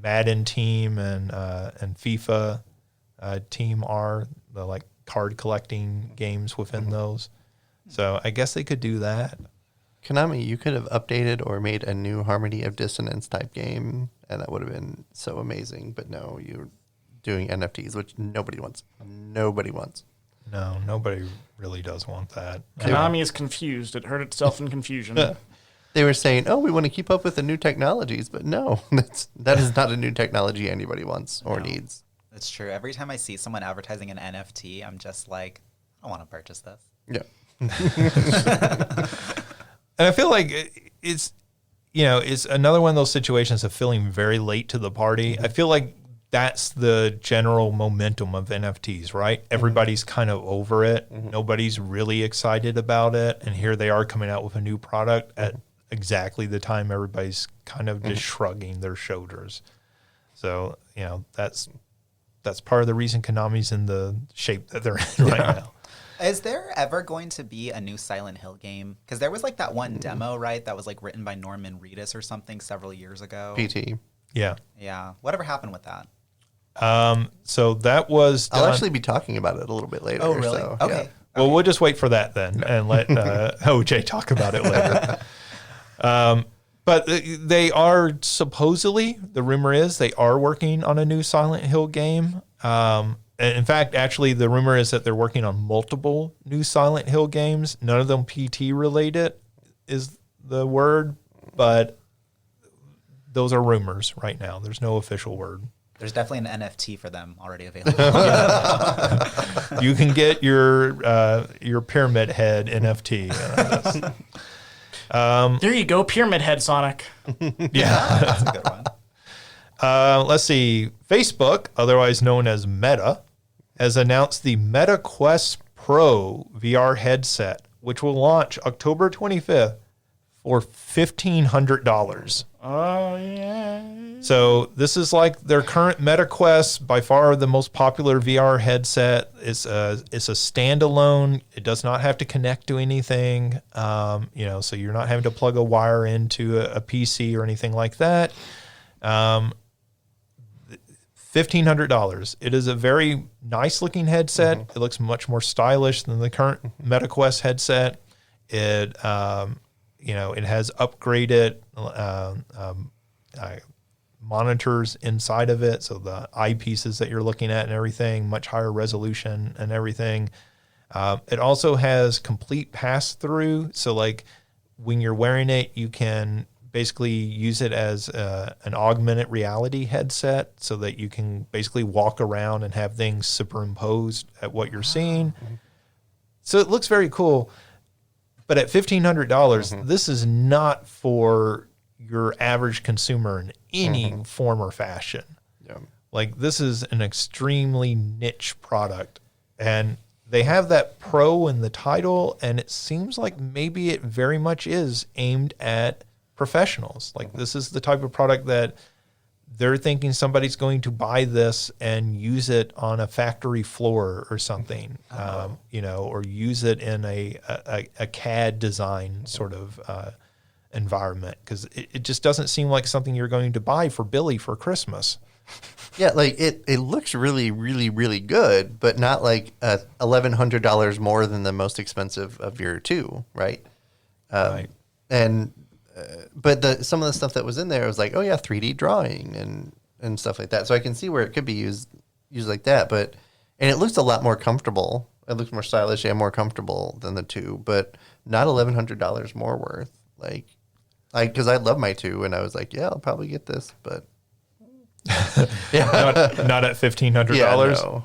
Madden team and FIFA team are the like card collecting games within those. So I guess they could do that.
Konami, you could have updated or made a new Harmony of Dissonance type game, and that would have been so amazing. But no, you're doing NFTs, which nobody wants. Nobody wants.
No, nobody really does want that.
Konami is confused. It hurt itself in confusion.
They were saying, "Oh, we want to keep up with the new technologies," but no, that is not a new technology anybody wants or needs.
It's true. Every time I see someone advertising an NFT, I'm just like, I want to purchase this.
Yeah.
And I feel like it's another one of those situations of feeling very late to the party. I feel like that's the general momentum of NFTs, right? Everybody's kind of over it. Nobody's really excited about it. And here they are coming out with a new product at exactly the time everybody's kind of just shrugging their shoulders. So, that's part of the reason Konami's in the shape that they're in right now.
Is there ever going to be a new Silent Hill game? Because there was like that one demo, right? That was like written by Norman Reedus or something several years ago.
PT.
Yeah.
Yeah. Whatever happened with that?
So that was done.
I'll actually be talking about it a little bit later.
Oh, really?
So,
Okay.
yeah.
Well, we'll just wait for that then and let OJ talk about it later. But they are supposedly, the rumor is, they are working on a new Silent Hill game. And in fact, actually, the rumor is that they're working on multiple new Silent Hill games. None of them PT related is the word, but those are rumors right now. There's no official word.
There's definitely an NFT for them already available.
You can get your Pyramid Head NFT.
There you go, Pyramid Head Sonic.
Yeah.
That's a good one.
Let's see. Facebook, otherwise known as Meta, has announced the Meta Quest Pro VR headset, which will launch October 25th for $1,500.
Oh, yeah.
So this is like their current Meta Quest, by far the most popular VR headset. It's a standalone. It does not have to connect to anything. So you're not having to plug a wire into a PC or anything like that. $1,500. It is a very nice looking headset. It looks much more stylish than the current Meta Quest headset. It it has upgraded monitors inside of it, so the eyepieces that you're looking at and everything, much higher resolution and everything. It also has complete pass-through, so like when you're wearing it, you can basically use it as an augmented reality headset, so that you can basically walk around and have things superimposed at what you're seeing. So it looks very cool. But at $1,500, this is not for your average consumer in any form or fashion.
Yeah.
Like, this is an extremely niche product. And they have that pro in the title, and it seems like maybe it very much is aimed at professionals. Like, this is the type of product that they're thinking somebody's going to buy this and use it on a factory floor or something, or use it in a CAD design sort of environment, because it just doesn't seem like something you're going to buy for Billy for Christmas.
Yeah, like it looks really, really, really good, but not like $1,100 more than the most expensive of your two, right?
Right.
And but some of the stuff that was in there was like, oh yeah, 3D drawing and stuff like that. So I can see where it could be used like that. But and it looks a lot more comfortable. It looks more stylish and more comfortable than the two, but not $1,100 more worth. Because I love my two, and I was like, yeah, I'll probably get this, but
Yeah, not at $1,500.
yeah, no.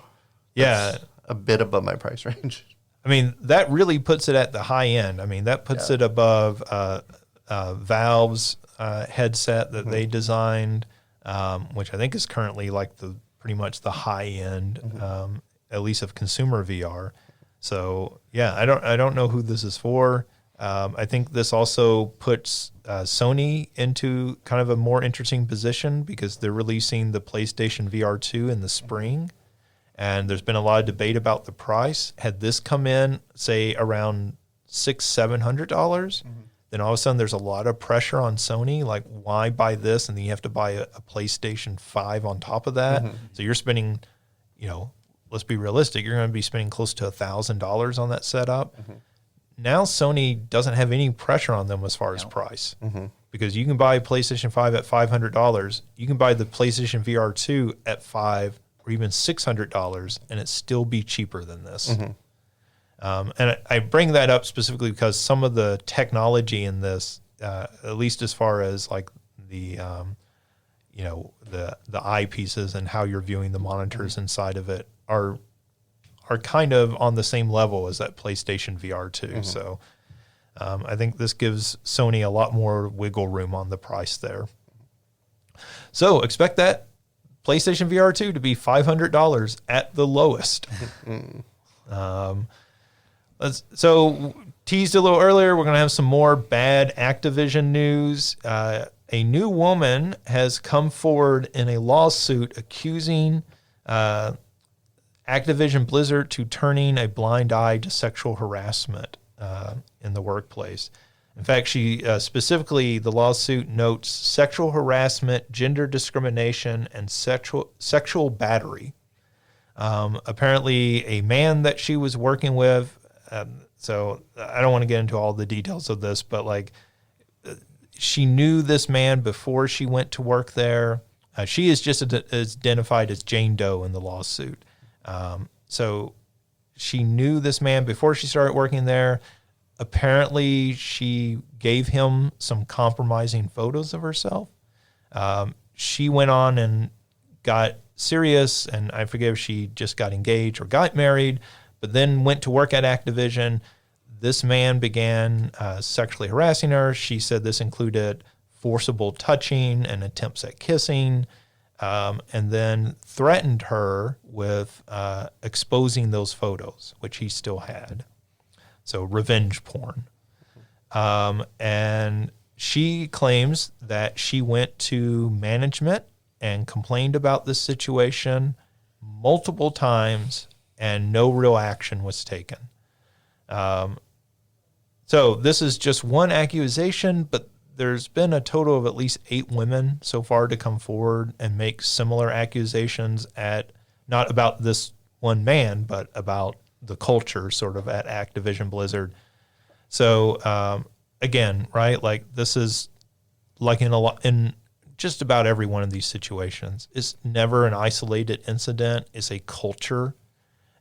Yeah,
A bit above my price range.
I mean, that really puts it at the high end. I mean, that puts it above Valve's headset that they designed, which I think is currently like pretty much the high end, at least of consumer VR. So yeah, I don't know who this is for. I think this also puts Sony into kind of a more interesting position, because they're releasing the PlayStation VR 2 in the spring. And there's been a lot of debate about the price. Had this come in, say, around $600-700, then all of a sudden there's a lot of pressure on Sony. Like, why buy this? And then you have to buy a PlayStation 5 on top of that. So you're spending, let's be realistic, you're going to be spending close to $1,000 on that setup. Now Sony doesn't have any pressure on them as far as price, because you can buy a PlayStation 5 at $500. You can buy the PlayStation VR 2 at $500 or even $600, and it still be cheaper than this. And I bring that up specifically because some of the technology in this, at least as far as like the eyepieces and how you're viewing the monitors inside of it, are kind of on the same level as that PlayStation VR 2. So I think this gives Sony a lot more wiggle room on the price there. So expect that PlayStation VR 2 to be $500 at the lowest. So teased a little earlier, we're going to have some more bad Activision news. A new woman has come forward in a lawsuit accusing Activision Blizzard to turning a blind eye to sexual harassment in the workplace. In fact, she specifically, the lawsuit notes sexual harassment, gender discrimination, and sexual battery. Apparently, a man that she was working with, so I don't want to get into all the details of this, but like she knew this man before she went to work there. She is just identified as Jane Doe in the lawsuit. So she knew this man before she started working there. Apparently, she gave him some compromising photos of herself. She went on and got serious, and I forget if she just got engaged or got married, but then went to work at Activision. This man began sexually harassing her. She said this included forcible touching and attempts at kissing, and then threatened her with exposing those photos, which he still had. So revenge porn. And she claims that she went to management and complained about this situation multiple times and no real action was taken. So this is just one accusation, but there's been a total of at least 8 women so far to come forward and make similar accusations not about this one man, but about the culture sort of at Activision Blizzard. So again, right, like this is like in just about every one of these situations. It's never an isolated incident. It's a culture,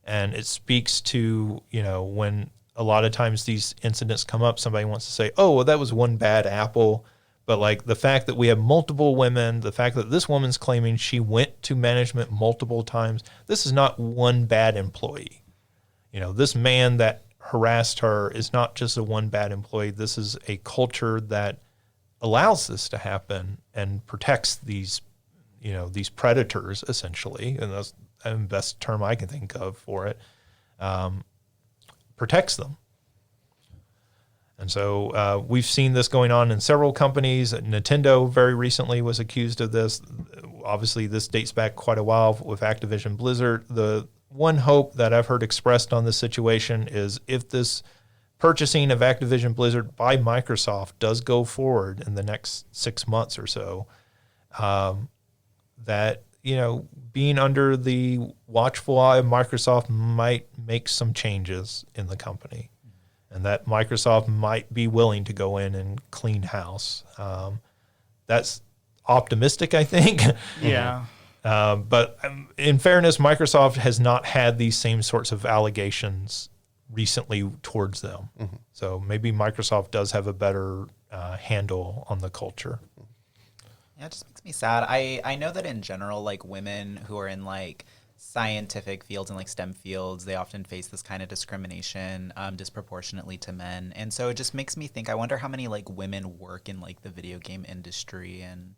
and it speaks to, when a lot of times these incidents come up, somebody wants to say, oh, well, that was one bad apple. But like the fact that we have multiple women, the fact that this woman's claiming she went to management multiple times, this is not one bad employee. This man that harassed her is not just a one bad employee. This is a culture that allows this to happen and protects these predators, essentially. And that's the best term I can think of for it. Protects them. And so we've seen this going on in several companies. Nintendo very recently was accused of this. Obviously, this dates back quite a while with Activision Blizzard. The one hope that I've heard expressed on this situation is if this purchasing of Activision Blizzard by Microsoft does go forward in the next 6 months or so, that, being under the watchful eye of Microsoft might make some changes in the company, and that Microsoft might be willing to go in and clean house. That's optimistic, I think.
Yeah.
But in fairness, Microsoft has not had these same sorts of allegations recently towards them. Mm-hmm. So maybe Microsoft does have a better handle on the culture.
Yeah, it just makes me sad. I know that in general, like women who are in like scientific fields and like STEM fields, they often face this kind of discrimination disproportionately to men. And so it just makes me think, I wonder how many like women work in like the video game industry and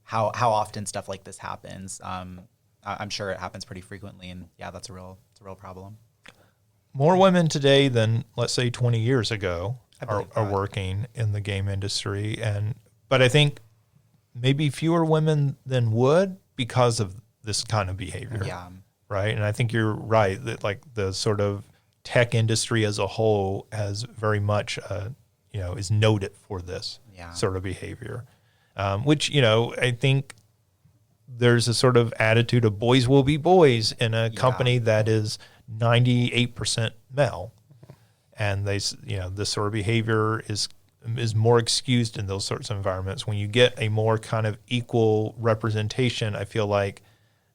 how often stuff like this happens. I'm sure it happens pretty frequently, and yeah, it's a real problem.
More women today than, let's say, 20 years ago are working in the game industry, but I think maybe fewer women than would because of this kind of behavior.
Yeah.
Right, and I think you're right that like the sort of tech industry as a whole has very much, is noted for this sort of behavior. Which, I think there's a sort of attitude of boys will be boys in a company that is 98% male. And this sort of behavior is more excused in those sorts of environments. When you get a more kind of equal representation, I feel like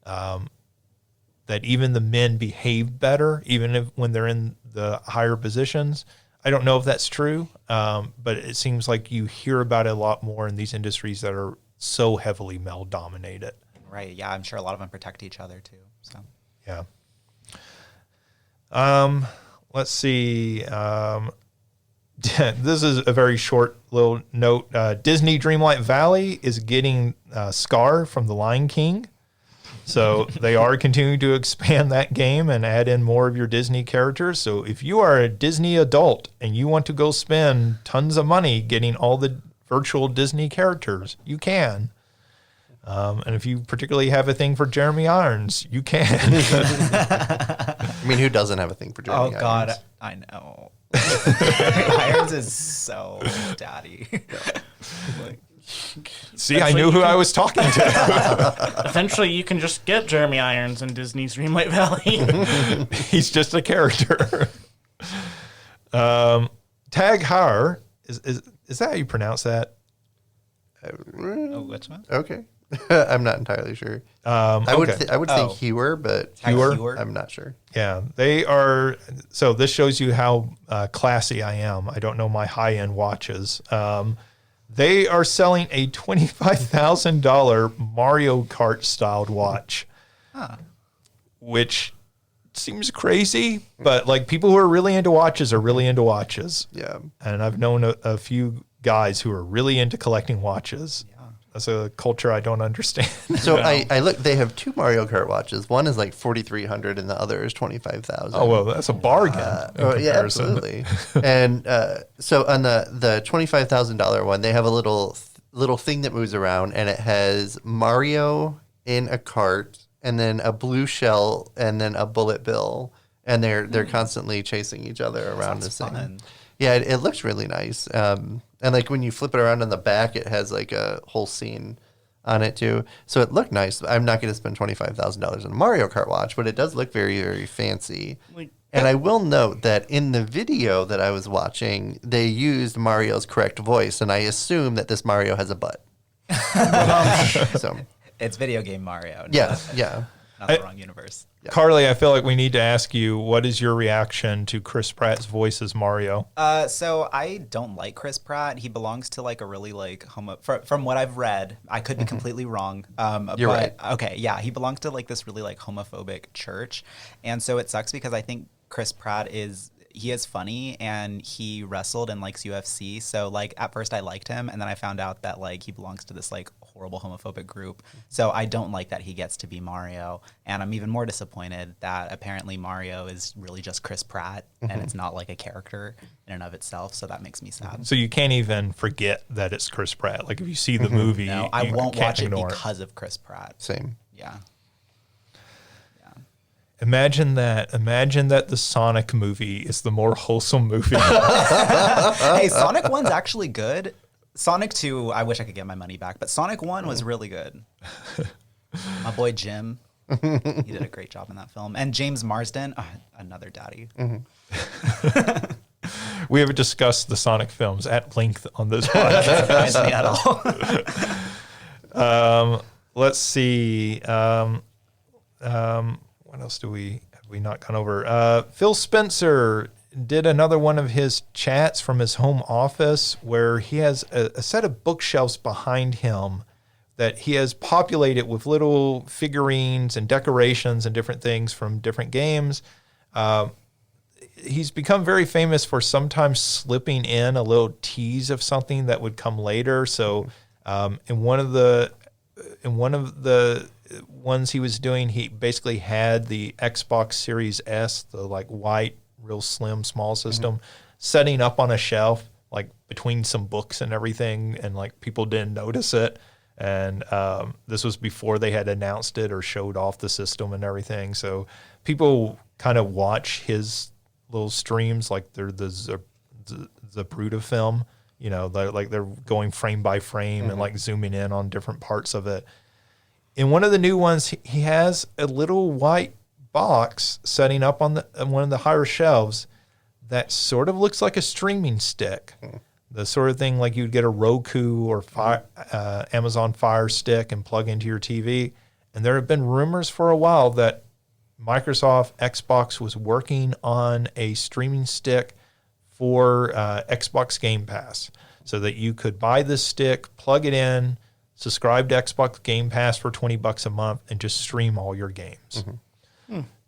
that even the men behave better, even when they're in the higher positions. I don't know if that's true, but it seems like you hear about it a lot more in these industries that are so heavily male-dominated.
Right, yeah, I'm sure a lot of them protect each other, too. So
yeah. Let's see. This is a very short little note. Disney Dreamlight Valley is getting Scar from The Lion King. So they are continuing to expand that game and add in more of your Disney characters. So if you are a Disney adult and you want to go spend tons of money getting all the virtual Disney characters, you can. And if you particularly have a thing for Jeremy Irons, you can.
I mean, who doesn't have a thing for Jeremy
Oh
Irons?
God, I know. Irons is so daddy.
See, I knew who I was talking to.
Eventually, you can just get Jeremy Irons in Disney's Greenlight Valley.
He's just a character. Tag Heuer, is that how you pronounce that?
Oh, which one?
Okay. I'm not entirely sure. I would think Hewer, but
Hewer?
I'm not sure.
Yeah, they are. So this shows you how classy I am. I don't know my high-end watches. They are selling a $25,000 Mario Kart styled watch, which seems crazy, but like people who are really into watches are really into watches.
Yeah.
And I've known a few guys who are really into collecting watches. Yeah. That's a culture I don't understand.
So I look. They have two Mario Kart watches. One is like 4,300, and the other is 25,000.
Oh well, that's a bargain.
Yeah, absolutely. And so on the $25,000 one, they have a little thing that moves around, and it has Mario in a cart, and then a blue shell, and then a bullet bill, and they're constantly chasing each other around this thing.
Fun.
Yeah, it looks really nice. And like when you flip it around on the back, it has like a whole scene on it too. So it looked nice. I'm not going to spend $25,000 on a Mario Kart watch, but it does look very, very fancy. And I will note that in the video that I was watching, they used Mario's correct voice, and I assume that this Mario has a butt. So
It's video game Mario.
yeah.
Not the wrong universe.
Yeah.
Carli, I feel like we need to ask you, what is your reaction to Chris Pratt's voice as Mario?
So I don't like Chris Pratt. He belongs to like a really like from what I've read. I could be completely wrong.
You're right.
Okay, yeah, he belongs to like this really like homophobic church, and so it sucks because I think Chris Pratt is funny and he wrestled and likes UFC. So like at first I liked him, and then I found out that like he belongs to this like horrible homophobic group. So I don't like that he gets to be Mario, and I'm even more disappointed that apparently Mario is really just Chris Pratt and it's not like a character in and of itself. So that makes me sad.
So you can't even forget that it's Chris Pratt. Like if you see the movie,
No, I won't
can't
watch it
ignore
because of Chris Pratt.
Same.
Yeah.
Imagine that. Imagine that the Sonic movie is the more wholesome movie.
Hey, Sonic 1's actually good. Sonic 2, I wish I could get my money back, but Sonic 1 was really good. My boy Jim, he did a great job in that film. And James Marsden, another daddy.
We have discussed the Sonic films at length on this podcast.
Surprised me at all.
Let's see. What else have we not gone over? Phil Spencer did another one of his chats from his home office where he has a set of bookshelves behind him that he has populated with little figurines and decorations and different things from different games. He's become very famous for sometimes slipping in a little tease of something that would come later. So in one of the ones he was doing, he basically had the Xbox Series S, the like white, real slim, small system, setting up on a shelf, like between some books and everything, and like people didn't notice it. And this was before they had announced it or showed off the system and everything. So people kind of watch his little streams like they're the Zapruder film. You know, they're going frame by frame and like zooming in on different parts of it. In one of the new ones, he has a little white box setting up on one of the higher shelves that sort of looks like a streaming stick. The sort of thing like you'd get a Roku or Amazon Fire Stick and plug into your TV. And there have been rumors for a while that Microsoft Xbox was working on a streaming stick for Xbox Game Pass so that you could buy this stick, plug it in, subscribe to Xbox Game Pass for $20 a month, and just stream all your games.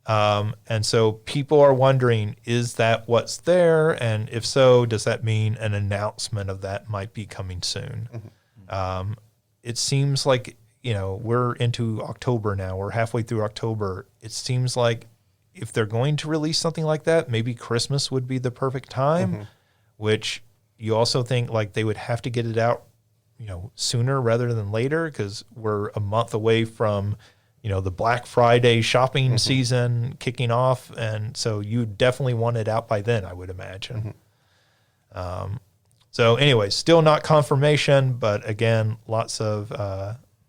And so people are wondering, is that what's there? And if so, does that mean an announcement of that might be coming soon? It seems like, we're into October now. We're halfway through October. It seems like if they're going to release something like that, maybe Christmas would be the perfect time, which you also think like they would have to get it out, sooner rather than later, because we're a month away from the Black Friday shopping season kicking off, and so you definitely want it out by then, I would imagine. So anyway, still not confirmation, but again, lots of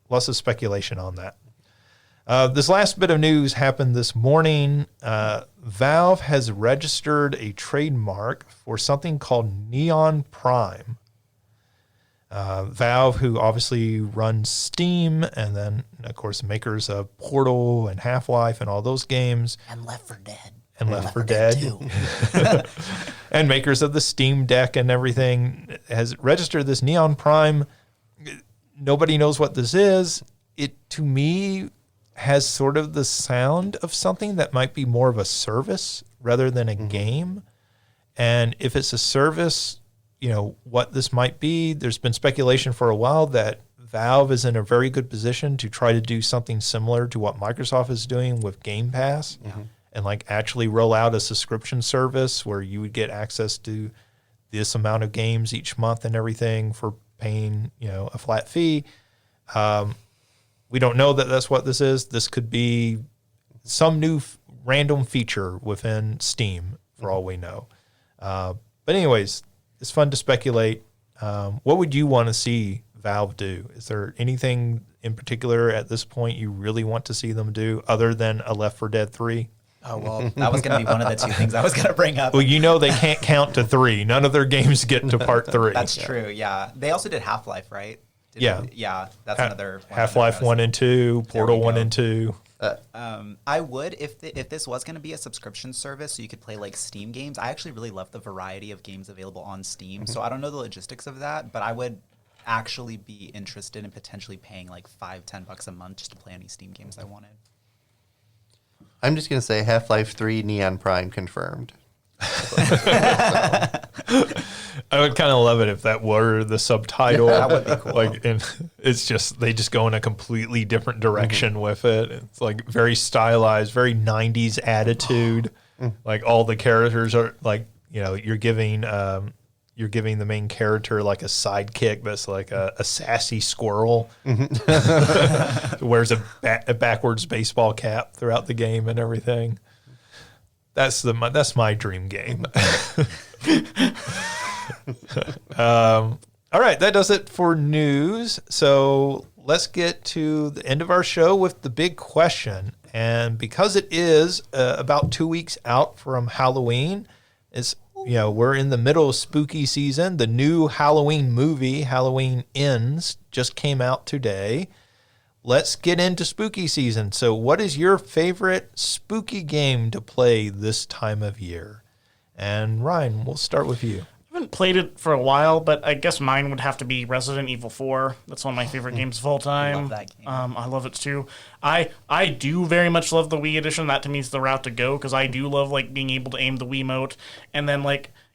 speculation on that. This last bit of news happened this morning. Valve has registered a trademark for something called Neon Prime. Valve, who obviously runs Steam, and then, of course, makers of Portal and Half-Life and all those games.
And Left 4 Dead.
And Left 4 Dead. 2. And makers of the Steam Deck and everything, has registered this Neon Prime. Nobody knows what this is. It, to me, has sort of the sound of something that might be more of a service rather than a game. And if it's a service, what this might be, there's been speculation for a while that Valve is in a very good position to try to do something similar to what Microsoft is doing with Game Pass, and actually roll out a subscription service where you would get access to this amount of games each month and everything for paying, a flat fee. We don't know that that's what this is. This could be some new random feature within Steam for all we know. But anyways, it's fun to speculate. What would you want to see Valve do? Is there anything in particular at this point you really want to see them do other than a Left 4 Dead 3?
Oh, well, that was going to be one of the two things I was going to bring up.
Well, they can't count to 3. None of their games get to part 3.
That's true, yeah. They also did Half-Life, right? Yeah, that's another one.
Half-Life 1 and 2, Portal 1 and 2.
I would, if this was going to be a subscription service so you could play Steam games. I actually really love the variety of games available on Steam. So I don't know the logistics of that, but I would actually be interested in potentially paying $5-10 a month just to play any Steam games I wanted.
I'm just going to say Half-Life 3 Neon Prime confirmed.
I would kind of love it if that were the subtitle.
That would be cool.
And it's just they just go in a completely different direction with it. It's very stylized, very 90s attitude. All the characters are you're giving the main character a sidekick that's a sassy squirrel. Wears a backwards baseball cap throughout the game and everything. That's my dream game. All right, that does it for news. So let's get to the end of our show with the big question. And because it is about 2 weeks out from Halloween, we're in the middle of spooky season. The new Halloween movie, Halloween Ends, just came out today. Let's get into spooky season. So what is your favorite spooky game to play this time of year? And Ryan, we'll start with you.
I haven't played it for a while, but I guess mine would have to be Resident Evil 4. That's one of my favorite games of all time.
I love that game.
I love it too. I do very much love the Wii edition. That to me is the route to go because I do love being able to aim the Wiimote and then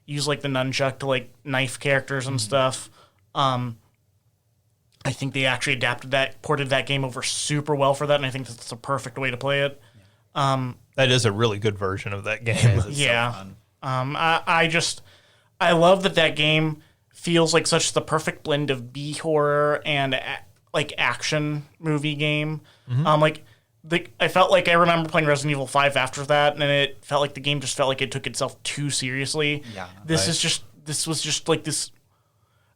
use the nunchuck to knife characters and stuff. I think they actually ported that game over super well for that, and I think that's the perfect way to play it.
That is a really good version of that game.
Yeah. So fun. I love that game feels like such the perfect blend of B horror and action movie game. I felt I remember playing Resident Evil 5 after that, and it felt like the game just felt like it took itself too seriously.
Yeah.
This was just this.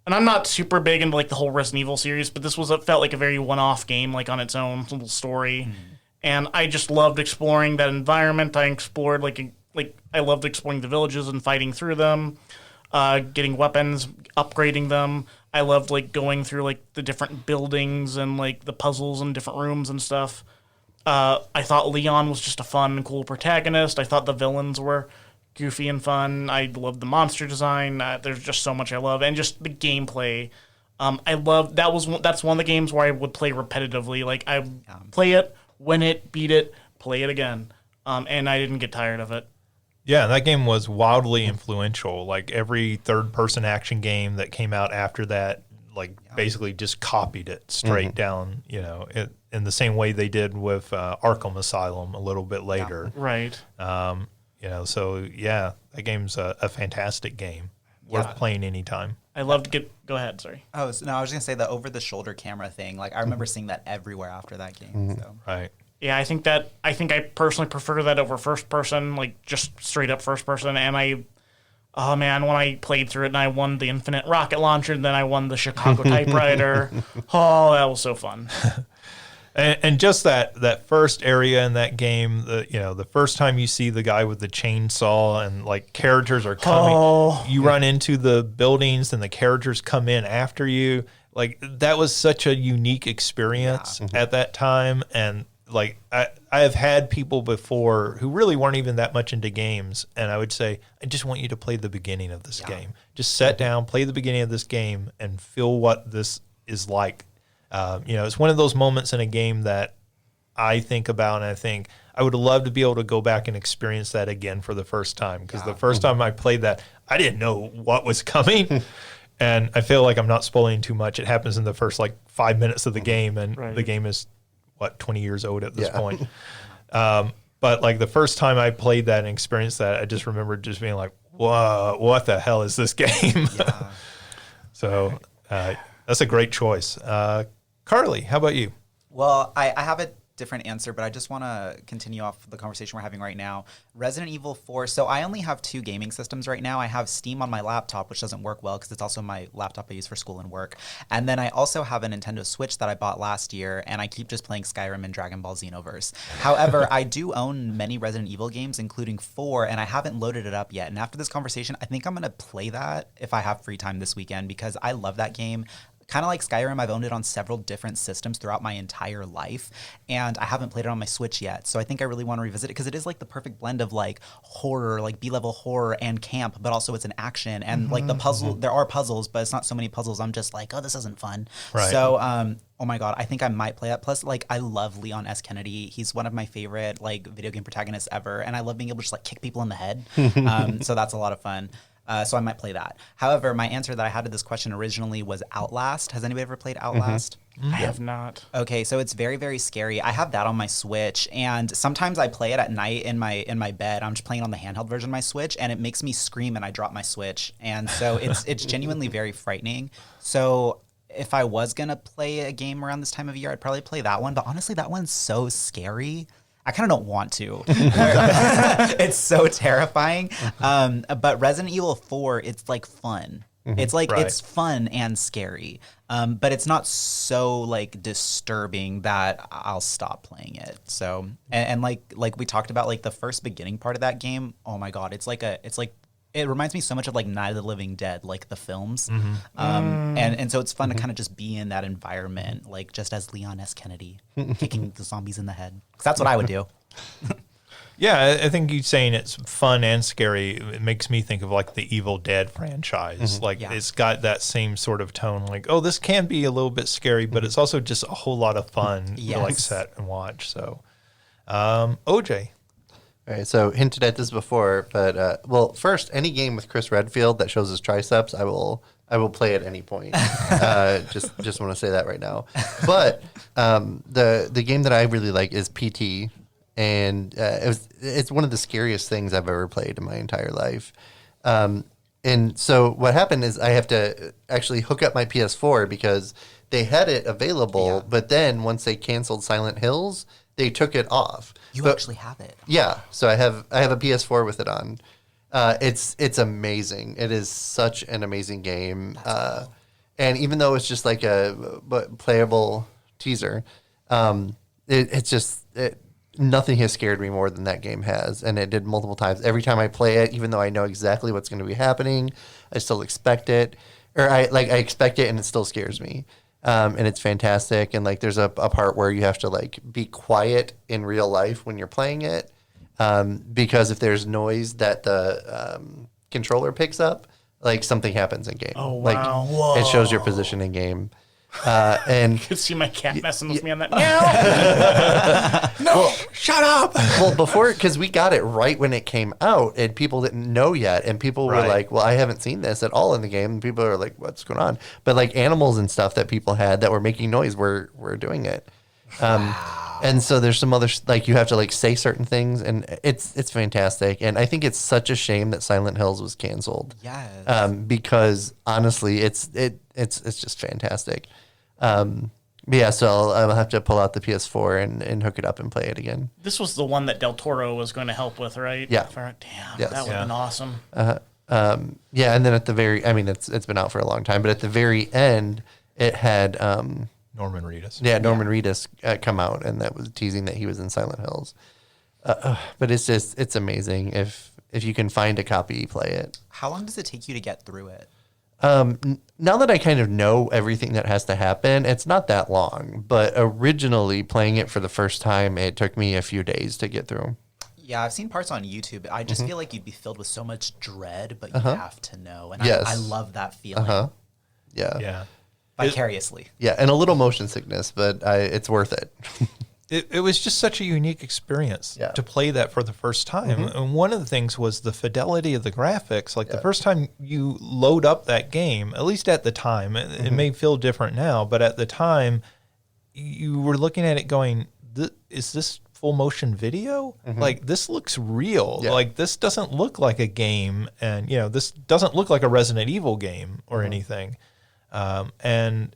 And I'm not super big into the whole Resident Evil series, but this felt like a very one-off game, on its own little story. And I just loved exploring that environment. I explored I loved exploring the villages and fighting through them, getting weapons, upgrading them. I loved going through the different buildings and the puzzles and different rooms and stuff. I thought Leon was just a fun and cool protagonist. I thought the villains were goofy and fun. I love the monster design. There's just so much I love, and just the gameplay. I love that's one of the games where I would play repetitively. I play it, win it, beat it, play it again, and I didn't get tired of it.
Yeah, that game was wildly influential. Every third-person action game that came out after that, basically just copied it straight down. In the same way they did with Arkham Asylum a little bit later.
Yeah. Right.
So that game's a fantastic game. Worth playing anytime.
I love to get. Go ahead. Sorry.
Oh, so, no, I was going to say the over-the-shoulder camera thing. Like, I remember seeing that everywhere after that game. So.
Right.
Yeah, I think I personally prefer that over first person, like just straight up first person. And oh man, when I played through it and I won the Infinite Rocket Launcher, and then I won the Chicago Typewriter. Oh, that was so fun.
And just that first area in that game, the first time you see the guy with the chainsaw and like characters are coming, you run into the buildings and the characters come in after you. Like that was such a unique experience at that time. And like I have had people before who really weren't even that much into games, and I would say, I just want you to play the beginning of this game. Just sit down, play the beginning of this game, and feel what this is like. It's one of those moments in a game that I think about, and I think I would love to be able to go back and experience that again for the first time. Because the first time I played that, I didn't know what was coming. And I feel like I'm not spoiling too much. It happens in the first 5 minutes of the game, and the game is 20 years old at this point. But like the first time I played that and experienced that, I just remember just being like, whoa, what the hell is this game? So that's a great choice. Carly, how about you?
Well, I have a different answer, but I just want to continue off the conversation we're having right now. Resident Evil 4. So I only have 2 gaming systems right now. I have Steam on my laptop, which doesn't work well because it's also my laptop I use for school and work. And then I also have a Nintendo Switch that I bought last year, and I keep just playing Skyrim and Dragon Ball Xenoverse. However, I do own many Resident Evil games, including 4, and I haven't loaded it up yet. And after this conversation, I think I'm going to play that if I have free time this weekend because I love that game. Kind of like Skyrim, I've owned it on several different systems throughout my entire life, and I haven't played it on my Switch yet. So I think I really want to revisit it because it is like the perfect blend of like horror, like B-level horror and camp, but also it's an action. And like the puzzle, there are puzzles, but it's not so many puzzles. I'm just like, oh, this isn't fun. Right. So, oh my God, I think I might play that. Plus, like, I love Leon S. Kennedy. He's one of my favorite like video game protagonists ever, and I love being able to just like kick people in the head. So that's a lot of fun. So I might play that. However, my answer that I had to this question originally was Outlast. Has anybody ever played Outlast?
I have not.
Okay, so it's very, very scary. I have that on my Switch, and sometimes I play it at night in my bed. I'm just playing on the handheld version of my Switch, and it makes me scream and I drop my Switch. And so it's genuinely very frightening. So if I was gonna play a game around this time of year, I'd probably play that one. But honestly, that one's so scary. I kind of don't want to. It's so terrifying. But Resident Evil 4, it's like fun. It's like it's fun and scary. But it's not so like disturbing that I'll stop playing it. So and like we talked about, like the first beginning part of that game, oh my God, it reminds me so much of like Night of the Living Dead, like the films. And so it's fun to kind of just be in that environment, like just as Leon S. Kennedy kicking the zombies in the head. 'Cause that's what I would do.
Yeah, I think you saying it's fun and scary, it makes me think of like the Evil Dead franchise. Like it's got that same sort of tone, like, oh, this can be a little bit scary, but it's also just a whole lot of fun to like sit and watch. So OJ.
All right, so hinted at this before, but well, first, any game with Chris Redfield that shows his triceps, I will play at any point. Just want to say that right now. But the game that I really like is PT, and it's one of the scariest things I've ever played in my entire life. And so what happened is I have to actually hook up my PS4 because they had it available, but then once they canceled Silent Hills, they took it off.
You actually have it.
Yeah, so I have a PS4 with it on. It's amazing. It is such an amazing game. Cool. And even though it's just like a playable teaser, nothing has scared me more than that game has, and it did multiple times. Every time I play it, even though I know exactly what's going to be happening, I still expect it, or I expect it, and it still scares me. And it's fantastic. And like, there's a part where you have to like be quiet in real life when you're playing it, because if there's noise that the controller picks up, like something happens in game.
Oh wow!
Like, it shows your position in game. And
you could see my cat messing with me on that. No, shut up.
Well, because we got it right when it came out, and people didn't know yet, and people were like, "Well, I haven't seen this at all in the game." And people are like, "What's going on?" But like animals and stuff that people had that were making noise were doing it, And so there's some other like you have to like say certain things, and it's fantastic. And I think it's such a shame that Silent Hills was canceled.
Yes.
Because honestly, it's just fantastic. But yeah, so I'll have to pull out the PS4 and hook it up and play it again.
This was the one that Del Toro was going to help with, right?
Yeah.
Damn,
Yes.
that would have been awesome.
Yeah, and then at the very, I mean, it's been out for a long time, but at the very end, it had
Norman Reedus.
Yeah, Norman Reedus come out, and that was teasing that he was in Silent Hills. But it's amazing. If you can find a copy, play it.
How long does it take you to get through it?
Now that I kind of know everything that has to happen, it's not that long. But originally, playing it for the first time, it took me a few days to get through.
Yeah, I've seen parts on YouTube. I just feel like you'd be filled with so much dread, but you have to know. And
Yes.
I love that feeling
Yeah.
Yeah.
vicariously.
Yeah, and a little motion sickness, but it's worth it.
It was just such a unique experience to play that for the first time. And one of the things was the fidelity of the graphics. Like the first time you load up that game, at least at the time, it may feel different now, but at the time, you were looking at it going, is this full motion video? Like this looks real.
Yeah.
Like this doesn't look like a game, and this doesn't look like a Resident Evil game or anything. And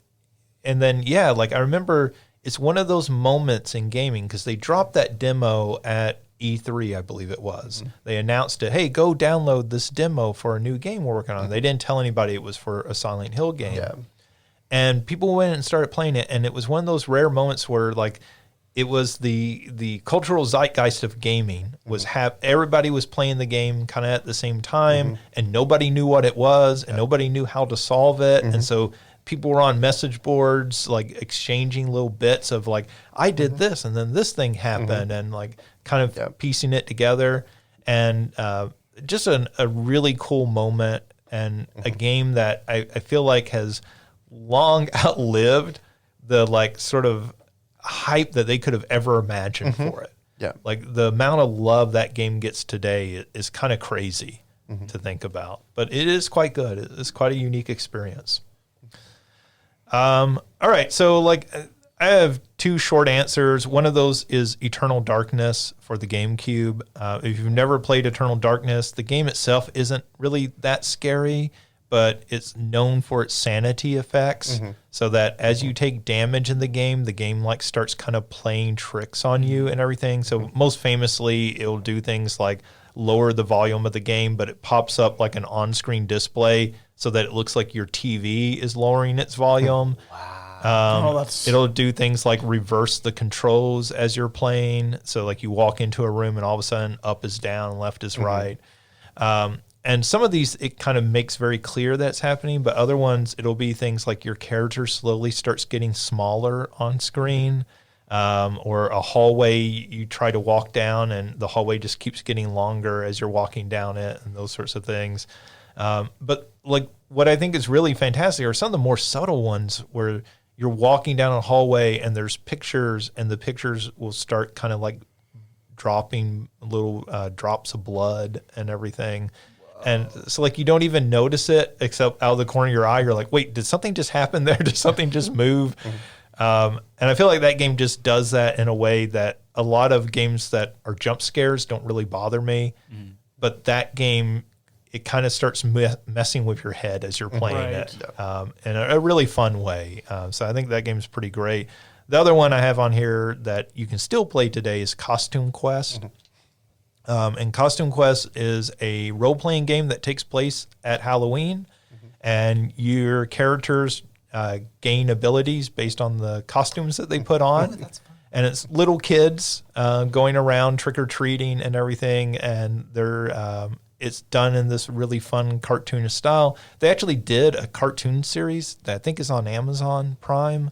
then like I remember it's one of those moments in gaming because they dropped that demo at E3, I believe it was. They announced it, hey, go download this demo for a new game we're working on. They didn't tell anybody it was for a Silent Hill game.
Yeah.
And people went and started playing it, and it was one of those rare moments where like it was the cultural zeitgeist of gaming was everybody was playing the game kind of at the same time, and nobody knew what it was, and nobody knew how to solve it, and so people were on message boards like exchanging little bits of like I did this, and then this thing happened, and like kind of piecing it together, and just a really cool moment, and a game that I feel like has long outlived the like sort of hype that they could have ever imagined for it.
Yeah.
Like the amount of love that game gets today is kind of crazy to think about, but it is quite good. It's quite a unique experience. All right. So like I have two short answers. One of those is Eternal Darkness for the GameCube. If you've never played Eternal Darkness, the game itself isn't really that scary, but it's known for its sanity effects, so that as you take damage in the game like starts kind of playing tricks on you and everything. So most famously, it'll do things like lower the volume of the game, but it pops up like an on-screen display so that it looks like your TV is lowering its volume. It'll do things like reverse the controls as you're playing. So like you walk into a room and all of a sudden up is down, left is right. And some of these, it kind of makes very clear that's happening, but other ones, it'll be things like your character slowly starts getting smaller on screen, or a hallway you try to walk down and the hallway just keeps getting longer as you're walking down it, and those sorts of things. But like what I think is really fantastic are some of the more subtle ones where you're walking down a hallway and there's pictures, and the pictures will start kind of like dropping little drops of blood and everything. And so like you don't even notice it except out of the corner of your eye. You're like, wait, did something just happen there? Did something just move? And I feel like that game just does that in a way that a lot of games that are jump scares don't really bother me. But that game, it kind of starts messing with your head as you're playing it in a really fun way. So I think that game's pretty great. The other one I have on here that you can still play today is Costume Quest. And Costume Quest is a role-playing game that takes place at Halloween, and your characters gain abilities based on the costumes that they put on. That's fun. And it's little kids going around trick-or-treating and everything, and they're it's done in this really fun cartoonish style. They actually did a cartoon series that I think is on Amazon Prime,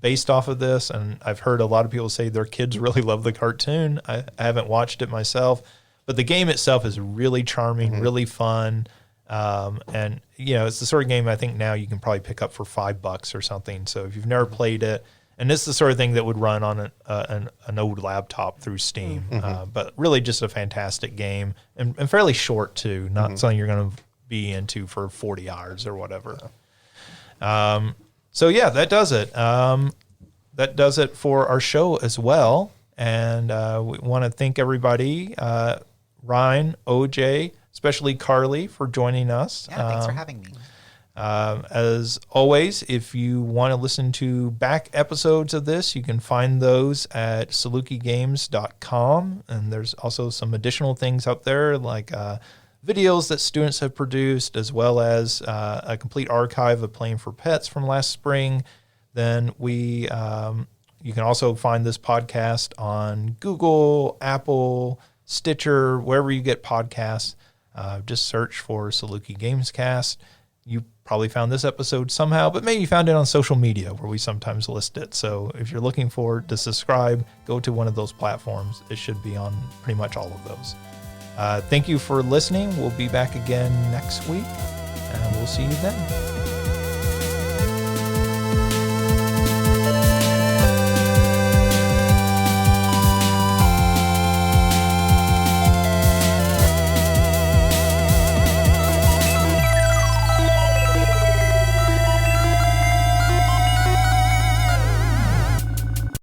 based off of this, and I've heard a lot of people say their kids really love the cartoon. I haven't watched it myself, but the game itself is really charming, really fun, and it's the sort of game I think now you can probably pick up for $5 or something. So if you've never played it, and this is the sort of thing that would run on an old laptop through Steam, but really just a fantastic game, and fairly short too, not something you're going to be into for 40 hours or whatever. So yeah, that does it. that does it for our show as well. And we want to thank everybody, Ryan, OJ, especially Carli, for joining us.
Yeah, thanks for having me.
As always, if you want to listen to back episodes of this, you can find those at salukigames.com. And there's also some additional things out there like videos that students have produced, as well as a complete archive of Playing for Pets from last spring. Then you can also find this podcast on Google, Apple, Stitcher, wherever you get podcasts. Just search for Saluki Gamescast. You probably found this episode somehow, but maybe you found it on social media where we sometimes list it. So if you're looking to subscribe, go to one of those platforms. It should be on pretty much all of those. Thank you for listening. We'll be back again next week, and we'll see you then.